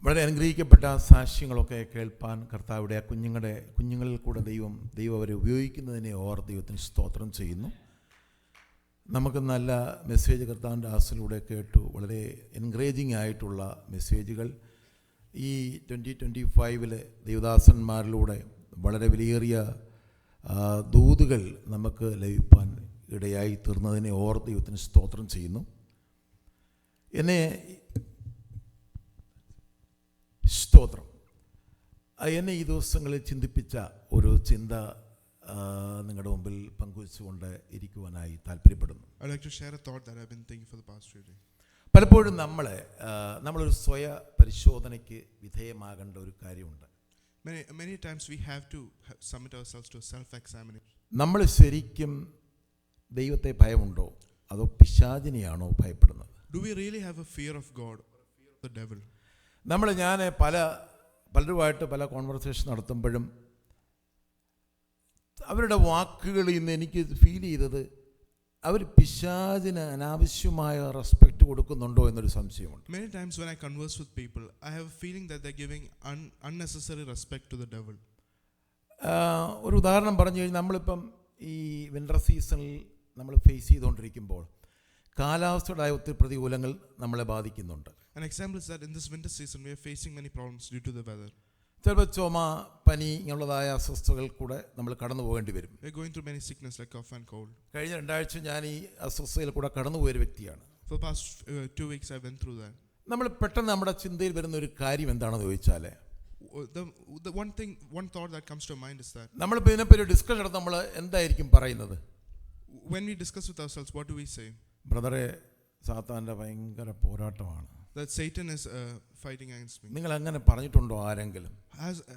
വളരെ അനുഗ്രഹിക്കപ്പെട്ട സാക്ഷ്യങ്ങളൊക്കെ കേൾപ്പാൻ കർത്താവിടെ ആ കുഞ്ഞുങ്ങളിൽ കൂടെ ദൈവം അവരെ ഉപയോഗിക്കുന്നതിനെ ദൈവത്തിന് സ്തോത്രം ചെയ്യുന്നു. നമുക്ക് നല്ല മെസ്സേജ് കർത്താവിൻ്റെ ആസിലൂടെ കേട്ടു. വളരെ എൻകറേജിങ് ആയിട്ടുള്ള മെസ്സേജുകൾ ഈ 2025 ദൈവദാസന്മാരിലൂടെ വളരെ വിലയേറിയ ദൂതുകൾ നമുക്ക് ലഭിപ്പാൻ ഇടയായി തീർന്നതിനെ ദൈവത്തിന് സ്തോത്രം ചെയ്യുന്നു. എന്നെ ഈ ദിവസങ്ങളിൽ ചിന്തിപ്പിച്ച ഒരു ചിന്ത നിങ്ങളുടെ മുമ്പിൽ പങ്കുവെച്ചുകൊണ്ട് ഇരിക്കുവാനായി താല്പര്യപ്പെടുന്നു. പലപ്പോഴും നമ്മളൊരു സ്വയ പരിശോധനയ്ക്ക് വിധേയമാകേണ്ട ഒരു കാര്യമുണ്ട്. Many times we have to submit ourselves to self-examination. നമ്മൾ ശരിക്കും ദൈവത്തെ ഭയമുണ്ടോ അതോ പിശാചിനെയാണോ ഭയപ്പെടുന്നത്? Do we really have a fear of God or a fear of the devil? ഞാൻ പലരുമായിട്ട് പല കോൺവെർസേഷൻ നടത്തുമ്പോഴും അവരുടെ വാക്കുകളിൽ നിന്ന് എനിക്ക് ഫീൽ ചെയ്തത് അവർ പിശാചിന് അനാവശ്യമായ റെസ്പെക്റ്റ് കൊടുക്കുന്നുണ്ടോ എന്നൊരു സംശയമുണ്ട്. Many times when I converse with people, I have a feeling that they're giving unnecessary respect to the devil. ഒരു ഉദാഹരണം പറഞ്ഞു കഴിഞ്ഞാൽ നമ്മളിപ്പം ഈ വിൻ്റർ സീസണിൽ നമ്മൾ ഫേസ് ചെയ്തുകൊണ്ടിരിക്കുമ്പോൾ കാലാവസ്ഥയുടെ ഒത്തിരി പ്രതികൂലങ്ങൾ നമ്മളെ ബാധിക്കുന്നുണ്ട്. An example is that in this winter season we are facing many problems due to the weather. ചിലപ്പോൾ ചുമ, പനി ഇങ്ങനെയുള്ളതായ അസ്വസ്ഥതകൾ കൂടെ നമ്മൾ കടന്നു പോകേണ്ടി വരും. We are going through many sickness like cough and cold. കഴിഞ്ഞ 2 ആഴ്ച ഞാൻ ഈ അസ്വസ്ഥതയിൽ കൂടെ കടന്നുപോയൊരു വ്യക്തിയാണ്. For the past 2 weeks I went through that. നമ്മൾ പെട്ടെന്ന് നമ്മുടെ ചിന്തയിൽ വരുന്ന ഒരു കാര്യം എന്താണെന്ന് ചോദിച്ചാൽ the one thought that comes to mind is that നമ്മളിപ്പോൾ ഇതിനെപ്പറ്റി ഡിസ്കസ് നടത്തുമ്പോൾ നമ്മൾ എന്തായിരിക്കും പറയുന്നത്? When we discuss with ourselves, what do we say? ബ്രദറെ, സാത്താൻ്റെ ഭയങ്കര പോരാട്ടമാണ്. That Satan is fighting against me. നിങ്ങൾ അങ്ങനെ പറഞ്ഞിട്ടുണ്ടോ ആരെങ്കിലും?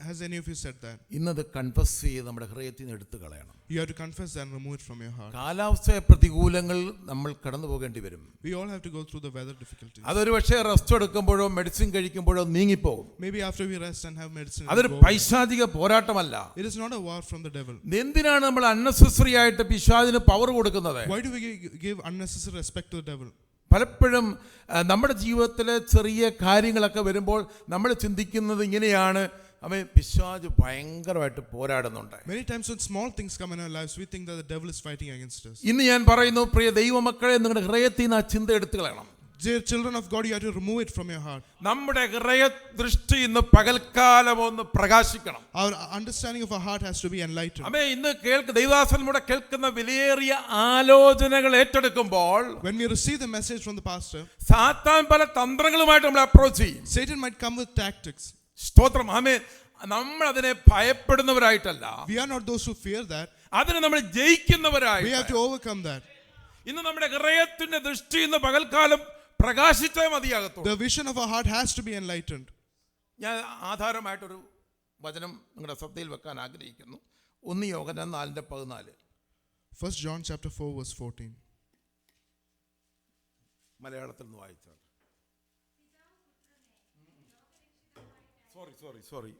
Has any of you said that? ഇന്നത് കൺഫസ് ചെയ്ത് നമ്മുടെ ഹൃദയത്തിൽ നിന്ന് എടുത്തു കളയണം. You have to confess and remove it from your heart. കാലാവസ്ഥ പ്രതികൂലങ്ങൾ നമ്മൾ കടന്നു പോകേണ്ടി വരും. We all have to go through the weather difficulties. അതൊരു പക്ഷേ റെസ്റ്റ് എടുക്കുമ്പോഴോ മെഡിസിൻ കഴിക്കുമ്പോഴോ നീങ്ങിപ്പോകും. Maybe after we rest and have medicine. അതൊരു പൈശാചിക പോരാട്ടമല്ല. It is not a war from the devil. എന്തിനാണ് നമ്മൾ അൺനെസസറി ആയിട്ട് പിശാചിന് പവർ കൊടുക്കുന്നത്? Why do we give unnecessary respect to the devil? പലപ്പോഴും നമ്മുടെ ജീവിതത്തിലെ ചെറിയ കാര്യങ്ങളൊക്കെ വരുമ്പോൾ നമ്മൾ ചിന്തിക്കുന്നത് ഇങ്ങനെയാണ്, പിശാച് ഭയങ്കരമായിട്ട് പോരാടുന്നുണ്ട്. Many times when small things come in our lives, we think that the devil is fighting against us. ഇന്ന് ഞാൻ പറയുന്നു, പ്രിയ ദൈവമക്കളെ, നിങ്ങളുടെ ഹൃദയത്തിൽ നിന്ന് ആ ചിന്ത എടുത്തു കളയണം. Dear children of God, you have to remove it from your heart. നമ്മുടെ ഹൃദയ ദൃഷ്ടി ഇന്ന് പകൽക്കാലം ഒന്ന് പ്രകാശിക്കണം. Our understanding of our heart has to be enlightened. ഇന്ന് ദൈവദാസന്മാരുടെ കേൾക്കുന്ന വിലയേറിയ ആലോചനകൾ ഏറ്റെടുക്കുമ്പോൾ, when we receive the message from the pastor, സാത്താൻ പല തന്ത്രങ്ങളുമായിട്ട് നമ്മൾ അപ്രോച്ച് ചെയ്യും. Satan might come with tactics. സ്തോത്രം. നമ്മൾ അതിനെ ഭയപ്പെടുന്നവരായിട്ടല്ല. We are not those who fear that. അതിനെ നമ്മൾ ജയിക്കുന്നവരായി. We have to overcome that. ഇന്ന് നമ്മുടെ ഹൃദയത്തിന്റെ ദൃഷ്ടി ഇന്ന് പകൽക്കാലം പ്രകാശിച്ചേ മതിയാകത്തുള്ളൂ. The vision of our heart has to be enlightened. ഞാൻ ആധാരമായിട്ടൊരു വചനം നിങ്ങളുടെ ശ്രദ്ധയിൽ വെക്കാൻ ആഗ്രഹിക്കുന്നു. 1 യോഹന്നാൻ 4:14. 1 John chapter 4 verse 14. മലയാളത്തിൽ നിന്ന് വായിച്ചാൽ. സോറി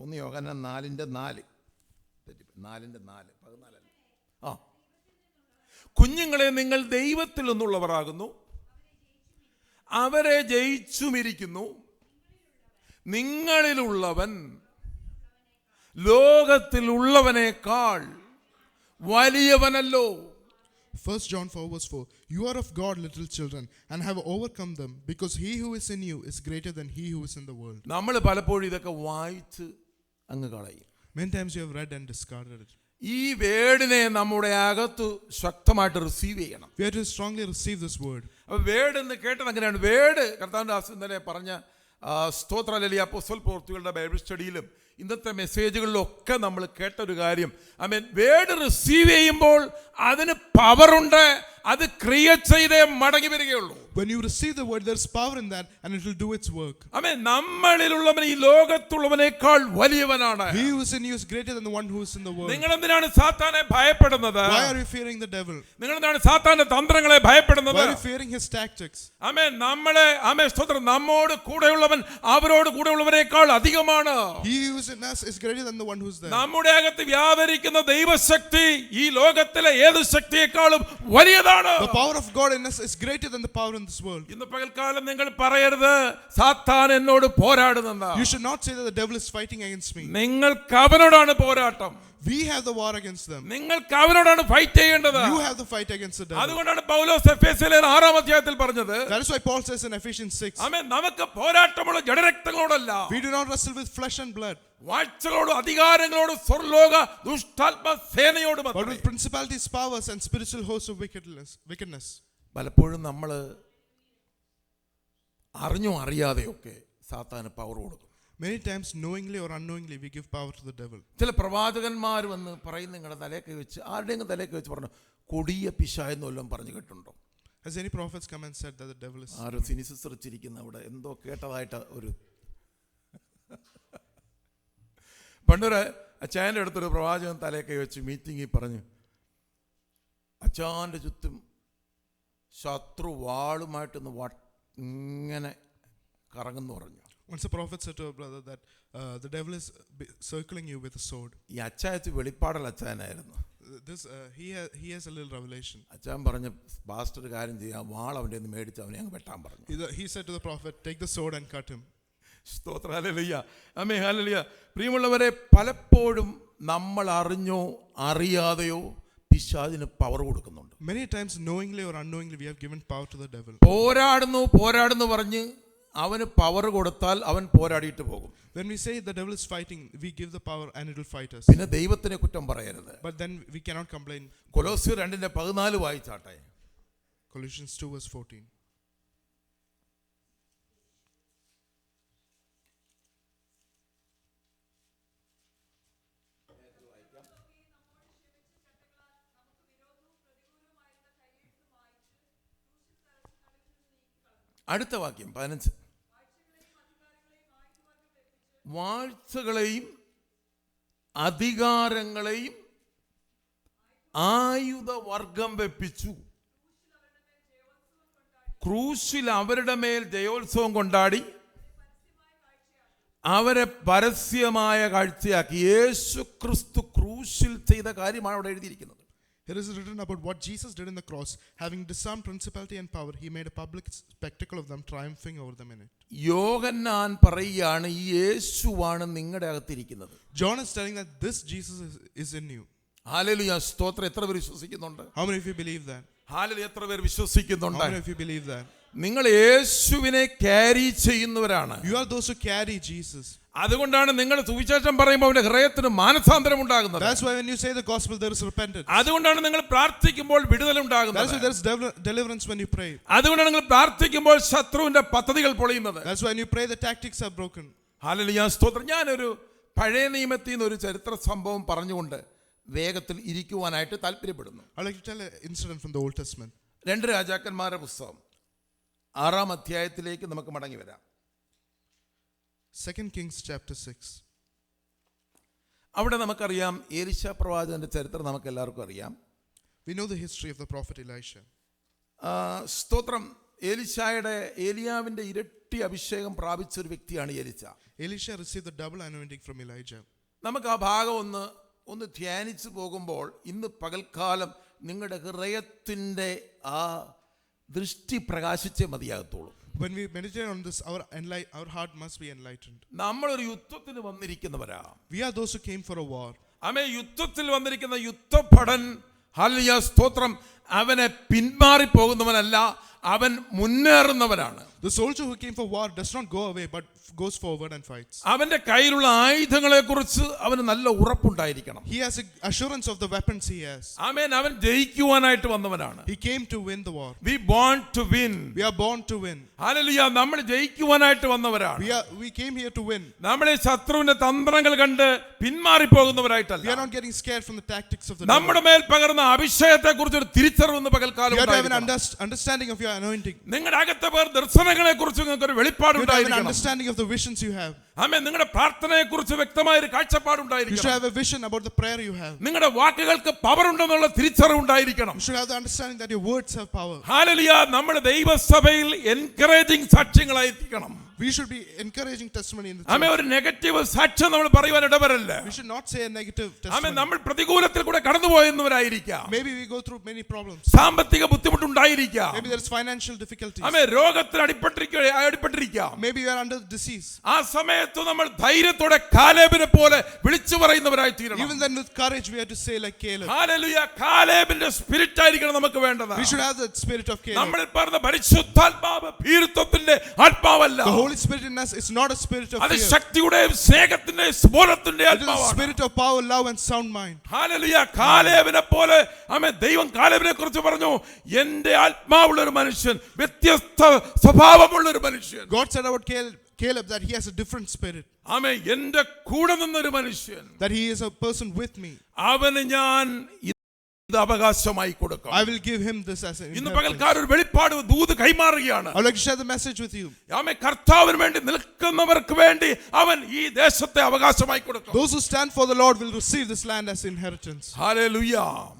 1 യോഹന്നാൻ 4:4. 14 കുഞ്ഞുങ്ങളെ, നിങ്ങൾ ദൈവത്തിൽ നിന്നുള്ളവരാകുന്നു, അവരെ ജയിച്ചുമിരിക്കുന്നു. നിങ്ങളിലുള്ളവൻ ലോകത്തിലുള്ളവനേക്കാൾ വലിയവനല്ലോ. 1 John 4 verse 4. You are of God, little children, and have overcome them, because he who is in you is greater than he who is in the world. നമ്മൾ പലപ്പോഴും ഇതൊക്കെ വായിച്ച് അങ്ങ് കളയും. Many times you have read and discarded it. ഈ വേർഡിനെ നമ്മുടെ അകത്ത് ശക്തമായിട്ട് റിസീവ് ചെയ്യണം. We have to strongly receive this word. അപ്പോൾ വേർഡ് എന്ന് കേട്ടത് അങ്ങനെയാണ്. വേർഡ് കർത്താവിൻ്റെ ദാസൻ ഇന്നലെ പറഞ്ഞ സ്തോത്രലി അപ്പോസ്തല പ്രവൃത്തികളുടെ ബൈബിൾ സ്റ്റഡിയിലും ഇന്നത്തെ മെസ്സേജുകളിലൊക്കെ നമ്മൾ കേട്ടൊരു കാര്യം, വേർഡ് റിസീവ് ചെയ്യുമ്പോൾ അതിന് പവറുണ്ട്. അത് ക്രിയേറ്റ് ചെയ്തേ മടങ്ങി വരികയുള്ളൂ. When you receive the word, there is power in that, and it will do its work. നമ്മളിലുള്ളവൻ ഈ ലോകത്തുള്ളവനേക്കാൾ വലിയവനാണ്. He who is in you is greater than the one who is in the world. നിങ്ങൾ എന്തിനാണ് സാത്താനെ ഭയപ്പെടുന്നത്? Why are you fearing the devil? നിങ്ങൾ എന്താണ് സാത്താന്റെ തന്ത്രങ്ങളെ ഭയപ്പെടുന്നത്? Why are you fearing his tactics? സ്തോത്രം. നമ്മോട് കൂടെയുള്ളവൻ അവരോട് കൂടെയുള്ളവനേക്കാൾ അധികമാണ്. He who is in us is greater than the one who is there. നമ്മുടെ അകത്ത് വ്യാപരിക്കുന്ന ദൈവശക്തി ഈ ലോകത്തിലെ ഏത് ശക്തിയേക്കാളും വലിയതാണ്. The power of God in us is greater than the power in this world. ഇന്ന് പകൽക്കാലം നിങ്ങൾ പറയരുത് സാത്താൻ എന്നോട് പോരാടുന്നെന്ന്. You should not say that the devil is fighting against me. നിങ്ങൾക്ക് അവനോടാണ് പോരാട്ടം. We have the war against them. നിങ്ങൾക്ക് അവനോടാണ് fight ചെയ്യേണ്ടത്. You have the fight against the devil. അതുകൊണ്ടാണ് പൗലോസ് എഫെസ്യരിലെ 6-ാം അധ്യായത്തിൽ പറഞ്ഞത്. That is why Paul says in Ephesians 6. ആമേൻ, നമുക്ക് പോരാട്ടമുള്ള ജഡരക്തങ്ങളോടല്ല. We do not wrestle with flesh and blood, വാഴ്ചകളോടും അധികാരങ്ങളോടും സ്വർലോക ദുഷ്ടാത്മ സേനയോടും but with principalities, powers and spiritual hosts of wickedness. പലപ്പോഴും നമ്മൾ അറിഞ്ഞോ അറിയാതെയൊക്കെ സാത്താന് power കൊടുക്കും. Many times, knowingly or unknowingly, we give power to the devil. ചില പ്രവാചകന്മാർ വന്ന് പറയും, നിങ്ങളുടെ തലയൊക്കെ വെച്ച് ആരുടെയെങ്കിലും തലയൊക്കെ വെച്ച് പറഞ്ഞു കൊടിയ പിശാചെന്ന് വല്ലതും പറഞ്ഞു കേട്ടുണ്ടോ? Has any prophets come and said that the devil is? ആരോ സിനിസിച്ചിരിക്കുന്ന അവിടെ എന്തോ കേട്ടതായിട്ട് ഒരു പണ്ടൊരു അച്ചായൻ്റെ അടുത്തൊരു പ്രവാചകൻ തലയൊക്കെ വെച്ച് മീറ്റിങ്ങിൽ പറഞ്ഞു, അച്ചാൻ്റെ ചുറ്റും ശത്രു വാളുമായിട്ടൊന്ന് ഇങ്ങനെ കറങ്ങുന്നു പറഞ്ഞു. Once a prophet said to a brother that the devil is circling you with a sword. ഈ അച്ചായച്ച് വെളിപ്പാടൽ അച്ചായനായിരുന്നു. He has a little revelation. അച്ചാൻ പറഞ്ഞു, പാസ്റ്റർ ഒരു കാര്യം ചെയ്യാം, വാൾ അവൻ്റെ ഒന്ന് മേടിച്ച് അവനെ അങ്ങ് വെട്ടാൻ പറഞ്ഞു. He said to the prophet, take the sword and cut him. സ്തോത്രം, ഹല്ലേലൂയ, ആമേൻ, ഹല്ലേലൂയ. പ്രിയമുള്ളവരെ, പലപ്പോഴും നമ്മൾ അറിഞ്ഞോ അറിയാതെയോ പിശാചിന് പവർ കൊടുക്കുന്നുണ്ട്. Many times, knowingly or unknowingly, we have given power to the devil. പോരാടുന്നു പറഞ്ഞ് അവന് പവർ കൊടുത്താൽ അവൻ പോരാടിയിട്ട് പോകും. When we say the devil is fighting, we give the power and it will fight us. പിന്നെ ദൈവത്തിനെ കുറ്റം പറയരുത്. But then we cannot complain. കൊലോസ്യർ 2:14 വായിച്ചാട്ടെ. Colossians 2:14. അടുത്ത വാക്യം 15. വാഴ്ചകളെയും അധികാരങ്ങളെയും ആയുധവർഗം വെപ്പിച്ചു, ക്രൂശിൽ അവരുടെ മേൽ ജയോത്സവം കൊണ്ടാടി അവരെ പരസ്യമായ കാഴ്ചയാക്കി. യേശു ക്രിസ്തു ക്രൂശിൽ ചെയ്ത കാര്യമാണ് അവിടെ എഴുതിയിരിക്കുന്നത്. Here is written about what Jesus did in the cross. Having disarmed principality and power, he made a public spectacle of them, triumphing over them in it. യോഹന്നാൻ പറയുകയാണ്, ഈ യേശുവാണ് നിങ്ങളുടെ അകത്തിരിക്കുന്നത്. John is telling that this Jesus is in you. Hallelujah, സ്തോത്രം. എത്ര പേർ വിശ്വസിക്കുന്നുണ്ട്? How many of you believe that? Hallelujah, എത്ര പേർ വിശ്വസിക്കുന്നുണ്ട്? How many of you believe that? നിങ്ങൾ യേശുവിനെ ക്യാരി ചെയ്യുന്നവരാണ്. You are those who carry Jesus. അതുകൊണ്ടാണ് നിങ്ങൾ സുവിശേഷം പറയുമ്പോൾ അവന്റെ ഹൃദയത്തിന് മാനസാന്തരം ഉണ്ടാകുന്നത്. That's why when you say the gospel, there is repentance. അതുകൊണ്ടാണ് നിങ്ങൾ പ്രാർത്ഥിക്കുമ്പോൾ വിടുതൽ ഉണ്ടാകുന്നത്. That's why there is deliverance when you pray. അതുകൊണ്ടാണ് നിങ്ങൾ പ്രാർത്ഥിക്കുമ്പോൾ ശത്രുവിന്റെ പദ്ധതികൾ പൊളിയുന്നത്. That's why when you pray, the tactics are broken. Hallelujah, സ്തോത്രം. ഞാനൊരു പഴയ നിയമത്തിൽ നിന്ന് ഒരു ചരിത്ര സംഭവം പറഞ്ഞുകൊണ്ട് വേഗത്തിൽ ഇരിക്കുവാനായിട്ട് താല്പര്യപ്പെടുന്നു. I'd like to tell an incident from the Old Testament. 2 രാജാക്കന്മാരുടെ പുസ്തകം 6-ാം അധ്യായത്തിലേക്ക് നമുക്ക് മടങ്ങി വരാം. 2 Kings chapter 6. അവിടെ നമുക്കറിയാം എലീശ പ്രവാചകന്റെ ചരിത്രം നമുക്ക് എല്ലാവർക്കും അറിയാം. We know the history of the prophet Elisha. സ്തോത്രം. ഏലിയാവിന്റെ ഇരട്ടി അഭിഷേകം പ്രാപിച്ച ഒരു വ്യക്തിയാണ് എലീശ. Elisha received the double anointing from Elijah. നമുക്ക് ആ ഭാഗം ഒന്ന് ധ്യാനിച്ചു പോകുമ്പോൾ ഇന്ന് പകൽക്കാലം നിങ്ങളുടെ ഹൃദയത്തിൻ്റെ ആ ദൃഷ്ടി പ്രകാശിച്ചേ മതിയാകത്തുള്ളൂ. When we meditate on this, our heart must be enlightened. നമ്മളൊരു യുദ്ധത്തിന് വന്നിരിക്കുന്നവരാ. We are those who came for a war. ആമേ, യുദ്ധത്തിൽ വന്നിരിക്കുന്ന യുദ്ധഭടൻ, ഹല്ലേലൂയ, സ്തോത്രം, അവനെ പിന്മാറി പോകുന്നവനല്ല, അവൻ മുന്നേറുന്നവനാണ്. The soldier who came for war does not go away but goes forward and fights. അവന്റെ കയ്യിലുള്ള ആയുധങ്ങളെ കുറിച്ച് അവന് നല്ല ഉറപ്പുണ്ടായിരിക്കണം. He has assurance of the weapons he has. ആമേൻ. അവൻ ജയിക്കുവാനായിട്ട് വന്നവനാണ്. He came to win the war. We born to win. We are born to win. Hallelujah, നമ്മൾ ജയിക്കുവാനായിട്ട് വന്നവരാണ്. We came here to win. നമ്മളെ ശത്രുവിന്റെ തന്ത്രങ്ങൾ കണ്ട് പിന്മാറി പോകുന്നവരായിട്ടല്ല. We are not getting scared from the tactics of the devil. നമ്മുടെ മേൽ പകർന്ന അഭിഷേകത്തെ കുറിച്ച് ഒരു തിരിച്ചറിവ് പകൽക്കാലം You have to have an understanding of your anointing. നിങ്ങളുടെ അകത്തെ പേർ ദർശനങ്ങളെ കുറിച്ച് നിങ്ങൾക്ക് ഒരു വെളിപ്പാടുണ്ടായിരിക്കണം. You have an understanding of the visions you have. ആമേൻ. നിങ്ങളുടെ പ്രാർത്ഥനയെ കുറിച്ച് വ്യക്തമായ ഒരു കാഴ്ചപ്പാടുണ്ടായിരിക്കണം. You should have a vision about the prayer you have. നിങ്ങളുടെ വാക്കുകൾക്ക് പവർ ഉണ്ടെന്നുള്ള തിരിച്ചറിവ് ഉണ്ടായിരിക്കണം. You should have the understanding that your words have power. Hallelujah. നമ്മുടെ ദൈവസഭയിൽ എൻകറേജിംഗ് സാക്ഷ്യങ്ങളായിരിക്കണം. We should be encouraging testimony in the amen. church. ഒരു negative സാക്ഷ്യം നമ്മൾ പറയുവാൻ ഇടവരല്ല. We should not say a negative amen. testimony. നമ്മൾ പ്രതികൂലത്തിൽ കൂടെ കടന്നുപോയെന്നവരായിരിക്കാം. Maybe we go through many problems. സാമ്പത്തിക ബുദ്ധിമുട്ടുണ്ടായിരിക്കാം. Maybe there is financial difficulties. ആമേൻ. രോഗത്തിന് അടിപ്പെട്ടിരിക്കാം. Maybe we are under disease. ആ സമയത്ത് നമ്മൾ ധൈര്യത്തോടെ കാലേബിനെ പോലെ വിളിച്ചു പറയുന്നവരായി തീരണം. Even then with courage we have to say like Caleb. Hallelujah. കാലേബിന്റെ സ്പിരിറ്റ് ആയിരിക്കണം നമുക്ക് വേണ്ടത്. We should have the spirit of Caleb. നമ്മൾ പറഞ്ഞ പരിശുദ്ധാത്മാവ് ഭീരുത്വത്തിന്റെ ആത്മാവല്ല. The Holy Spirit in us is not a spirit of അത് fear. ശക്തിയുടെയും സ്നേഹത്തിന്റെയും സ്ഫോടനത്തിന്റെയും It is a ആത്മാവാണ്. spirit of power, love and sound mind. Hallelujah. കാലേബിനെ പോലെ ആമേൻ. ദൈവം കാലേബിനെ കുറിച്ച് പറഞ്ഞു, എന്റെ ആത്മാവുള്ള ഒരു മനുഷ്യൻ, വ്യത്യസ്ത സ്വഭാവമുള്ള ഒരു മനുഷ്യൻ. God said about Caleb that he has a different spirit. ആമേൻ. എന്റെ കൂടെ നിന്നൊരു മനുഷ്യൻ, That he is a person with me. അവന് ഞാൻ ഇത് അവകാശമായി കൊടുക്കും. I will give him this as an ഇന്ന് inheritance. പകൽക്കാലം ഒരു വെളിപ്പാട് ദൂത് കൈമാറുകയാണ്. I would like to share the message with you. ആമേൻ. കർത്താവിന് വേണ്ടി നിൽക്കുന്നവർക്ക് വേണ്ടി അവൻ ഈ ദേശത്തെ അവകാശമായി കൊടുക്കും. Those who stand for the Lord will receive this land as inheritance. Hallelujah.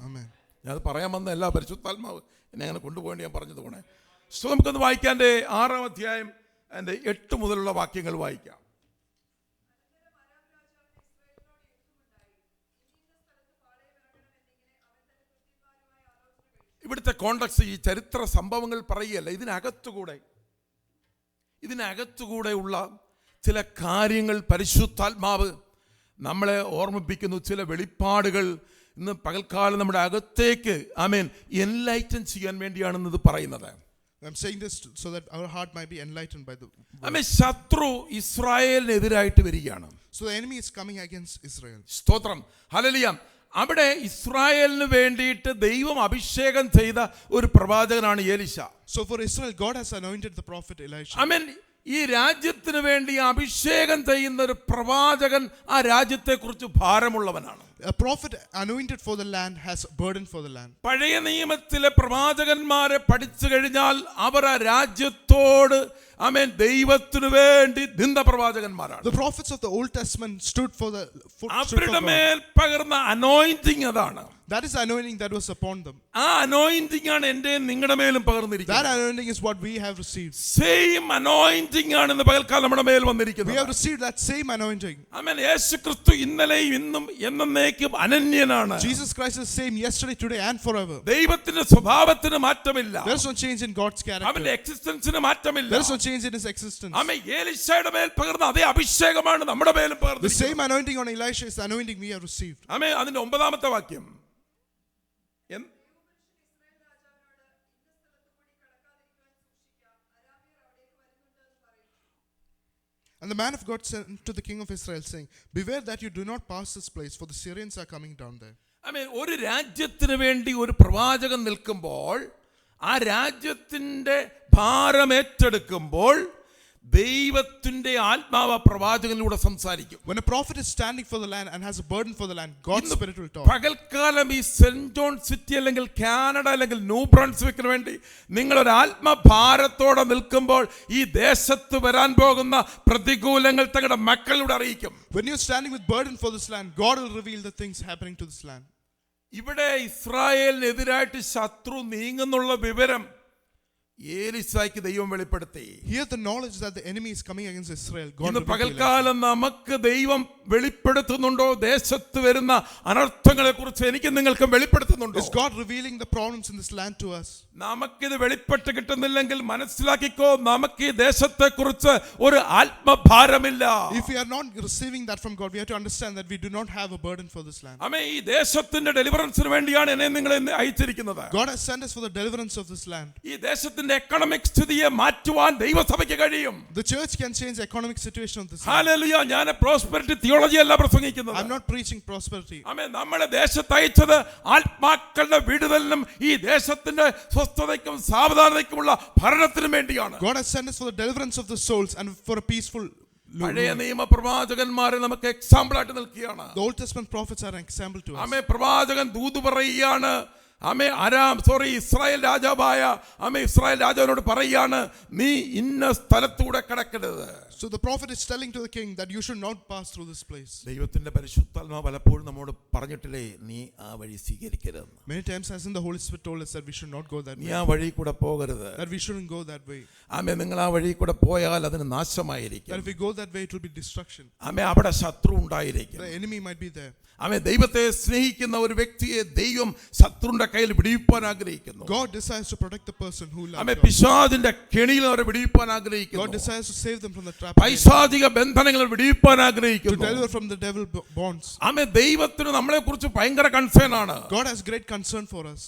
Amen. ഞാൻ പറയാൻ വന്ന എല്ലാ പരിശുദ്ധാത്മാവ് എന്നെ അങ്ങനെ കൊണ്ടുപോകേണ്ടി ഞാൻ പറഞ്ഞത് കൊണ്ട് നമുക്കൊന്ന് വായിക്കാൻ 6-ാം അധ്യായം അതിൻ്റെ 8 മുതലുള്ള വാക്യങ്ങൾ വായിക്കാം. ഇവിടുത്തെ കോണ്ടക്സ്റ്റ് ഈ ചരിത്ര സംഭവങ്ങൾ പറയുകയല്ല, ഇതിനകത്തുകൂടെ ഉള്ള ചില കാര്യങ്ങൾ പരിശുദ്ധാത്മാവ് നമ്മളെ ഓർമ്മിപ്പിക്കുന്നു. ചില വെളിപ്പാടുകൾ ഇന്ന് പകൽക്കാലം നമ്മുടെ അകത്തേക്ക് ആമേൻ എൻലൈറ്റൻ ചെയ്യാൻ വേണ്ടിയാണെന്ന് ഇത് പറയുന്നത്. I'm saying this so that our heart might be enlightened by the ആമേൻ. ശത്രു ഇസ്രായേലിനെതിരായിട്ട് വരികയാണ്. So the enemy is coming against Israel. സ്തോത്രം. ഹല്ലേലൂയ. അവിടെ ഇസ്രായേലിന് വേണ്ടിയിട്ട് ദൈവം അഭിഷേകം ചെയ്ത ഒരു പ്രവാചകനാണ് എലീശ. So for Israel, God has anointed the prophet Elisha. ആമേൻ. ഈ രാജ്യത്തിന് വേണ്ടി അഭിഷേകം ചെയ്യുന്ന ഒരു പ്രവാചകൻ ആ രാജ്യത്തെക്കുറിച്ച് ഭാരമുള്ളവനാണ്. A prophet anointed for the land has a burden for the land. പഴയ നിയമത്തിലെ പ്രവാചകന്മാരെ പഠിച്ചു കഴിഞ്ഞാൽ അവർ ആ രാജ്യത്തോട് ആമേൻ ദൈവത്തിനു വേണ്ടി നിന്ന പ്രവാചകന്മാരാണ്. The prophets of the Old Testament stood for അവരുടെ മേൽ പകർന്ന അനോയിന്റിങ് അതാണ്. That is anointing that was upon them. ആ അനോയിന്റിങ് ആണ് എൻ്റെ നിങ്ങളുടെ മേലും That പകർന്നിരിക്കുന്നത്. anointing is what we have received. Same anointing ആണ് ഇന്ന് പകൽക്കാലം നമ്മുടെ മേൽ We വന്നിരിക്കുന്നത്. have received that same anointing. ആമേൻ. യേശുക്രിസ്തു ഇന്നലെയും ഇന്നും എന്നേക്കും അനന്യനാണ്. Jesus Christ is same yesterday, today and forever. ദൈവത്തിന്റെ സ്വഭാവത്തിന് മാറ്റമില്ല. There is no change in God's character. അവന്റെ എക്സിസ്റ്റൻസിന് മാറ്റമില്ല. There is no change in his existence. ആമേൻ. എലീശയുടെ മേൽ പകർന്ന അതേ അഭിഷേകമാണ് നമ്മുടെ മേലും The പകർന്നിരിക്കുന്നത്. same anointing on Elisha is the anointing we have received. ആമേൻ. അതിന്റെ 9-ാമത്തെ വാക്യം. And the man of God said to the king of Israel, saying, beware that you do not pass this place, for the Syrians are coming down there. ആമേൻ. ഒരു രാജ്യത്തിന് വേണ്ടി ഒരു പ്രവാചകൻ നിൽക്കുമ്പോൾ, ആ രാജ്യത്തിന്റെ ഭാരം ഏറ്റെടുക്കുമ്പോൾ ദൈവത്തിന്റെ ആത്മാവ് പ്രവാചകനിലൂടെ സംസാരിക്കും. When a prophet is standing for the land and has a burden for the land, God's spirit will talk. പകൽക്കാലം ഈ സെന്റ് ജോൺ സിറ്റി അല്ലെങ്കിൽ കാനഡ അല്ലെങ്കിൽ ന്യൂ ബ്രൺസ്വിക്കിന് വേണ്ടി നിങ്ങളൊരു ആത്മഭാരത്തോടെ നിൽക്കുമ്പോൾ ഈ ദേശത്ത് വരാൻ പോകുന്ന പ്രതികൂലങ്ങൾ തങ്ങളുടെ മക്കളോട് അറിയിക്കും. When you're standing with burden for this land, God will reveal the things happening to this land. ഇവിടെ ഇസ്രായേലിനെതിരായിട്ട് ശത്രു നീങ്ങുന്നുള്ള വിവരം ഏലീശയ്ക്ക് ദൈവം വെളിപ്പെടുത്തി. Here the knowledge that the enemy is coming against Israel, God ഇന്ന് revealed to പകൽക്കാലം നമുക്ക് ദൈവം വെളിപ്പെടുത്തുന്നുണ്ടോ? ദേശത്ത് വരുന്ന അനർത്ഥങ്ങളെ കുറിച്ച് എനിക്ക് നിങ്ങൾക്കും വെളിപ്പെടുത്തുന്നുണ്ടോ? Is God revealing the problems in this land to us? നമുക്കിത് വെളിപ്പെട്ട് കിട്ടുന്നില്ലെങ്കിൽ മനസ്സിലാക്കിക്കോ, നമുക്ക് ഈ ദേശത്തെ കുറിച്ച് ഒരു ആത്മഭാരമില്ല. If we are not receiving that from God, we have to understand that we do not have a burden for this land. ആമേൻ. ഈ ദേശത്തിന്റെ ഡെലിവറൻസിന് വേണ്ടിയാണ് എന്നെ നിങ്ങളെ അയച്ചിരിക്കുന്നത്. God has sent us for the deliverance of this land. ഈ ദേശത്തിന്റെ economic സ്ഥിതിയെ മാറ്റുവാൻ ദൈവസഭയ്ക്ക് കഴിയും. The church can change the economic situation of this land. Hallelujah. ഞാൻ പ്രോസ്പെരിറ്റി തിയോളജി അല്ല പ്രസംഗിക്കുന്നത്. I'm not preaching prosperity. ആമേൻ. നമ്മുടെ ദേശത്ത് അയച്ചത് ആത്മാക്കളുടെ വിടുതലിനും ഈ ദേശത്തിന്റെ സ്വസ്ഥതയ്ക്കും സാവധാനതയ്ക്കുമുള്ള ഭരണത്തിനും വേണ്ടിയാണ്. God has sent us for the deliverance of the souls and for a peaceful പഴയ നിയമ പ്രവാചകന്മാരെ നമുക്ക് എക്സാമ്പിൾ ആയിട്ട് നിൽക്കുകയാണ്. The Old Testament prophets are an example to us. ആമേൻ. പ്രവാചകൻ ദൂത് പറയുകയാണ്, ഇസ്രായേൽ രാജാവായ ഇസ്രായേൽ രാജാവിനോട് പറയാണ്, നീ ഇന്ന സ്ഥലത്തൂടെ കടക്കരുത്. So the prophet is telling to the king that you should not pass through this place. ദൈവത്തിന്റെ പരിശുദ്ധാത്മാവ് പലപ്പോഴും നമ്മോട് പറഞ്ഞിട്ടില്ലേ, നീ ആ വഴി സ്വീകരിക്കരുത്. Many times hasn't the Holy Spirit told us that we should not go that നീ way, ആ വഴി കൂടെ പോകരുത്. that we shouldn't go that way, നിങ്ങൾ ആ വഴി കൂടെ പോയാൽ അതിന് നാശമായിരിക്കും. that if we go that way it will be destruction. അവിടെ ശത്രു ഉണ്ടായിരിക്കും. The enemy might be there. ദൈവത്തെ സ്നേഹിക്കുന്ന ഒരു വ്യക്തിയെ ദൈവം ശത്രുവിന്റെ കയ്യിൽ വിടിവിപ്പാൻ ആഗ്രഹിക്കുന്നു. God desires to protect the person who loves God. പിശാചിന്റെ കെണിയിൽ അവരെ വിടിവിപ്പാൻ ആഗ്രഹിക്കുന്നു. God desires to save them from the trap, പൈശാചിക ബന്ധനങ്ങൾ വിടിവിപ്പാൻ ആഗ്രഹിക്കുന്നു. to deliver from the devil bonds. ദൈവത്തിന് നമ്മളെ കുറിച്ച് ഭയങ്കര കൺസേൺ ആണ്. God has great concern for us.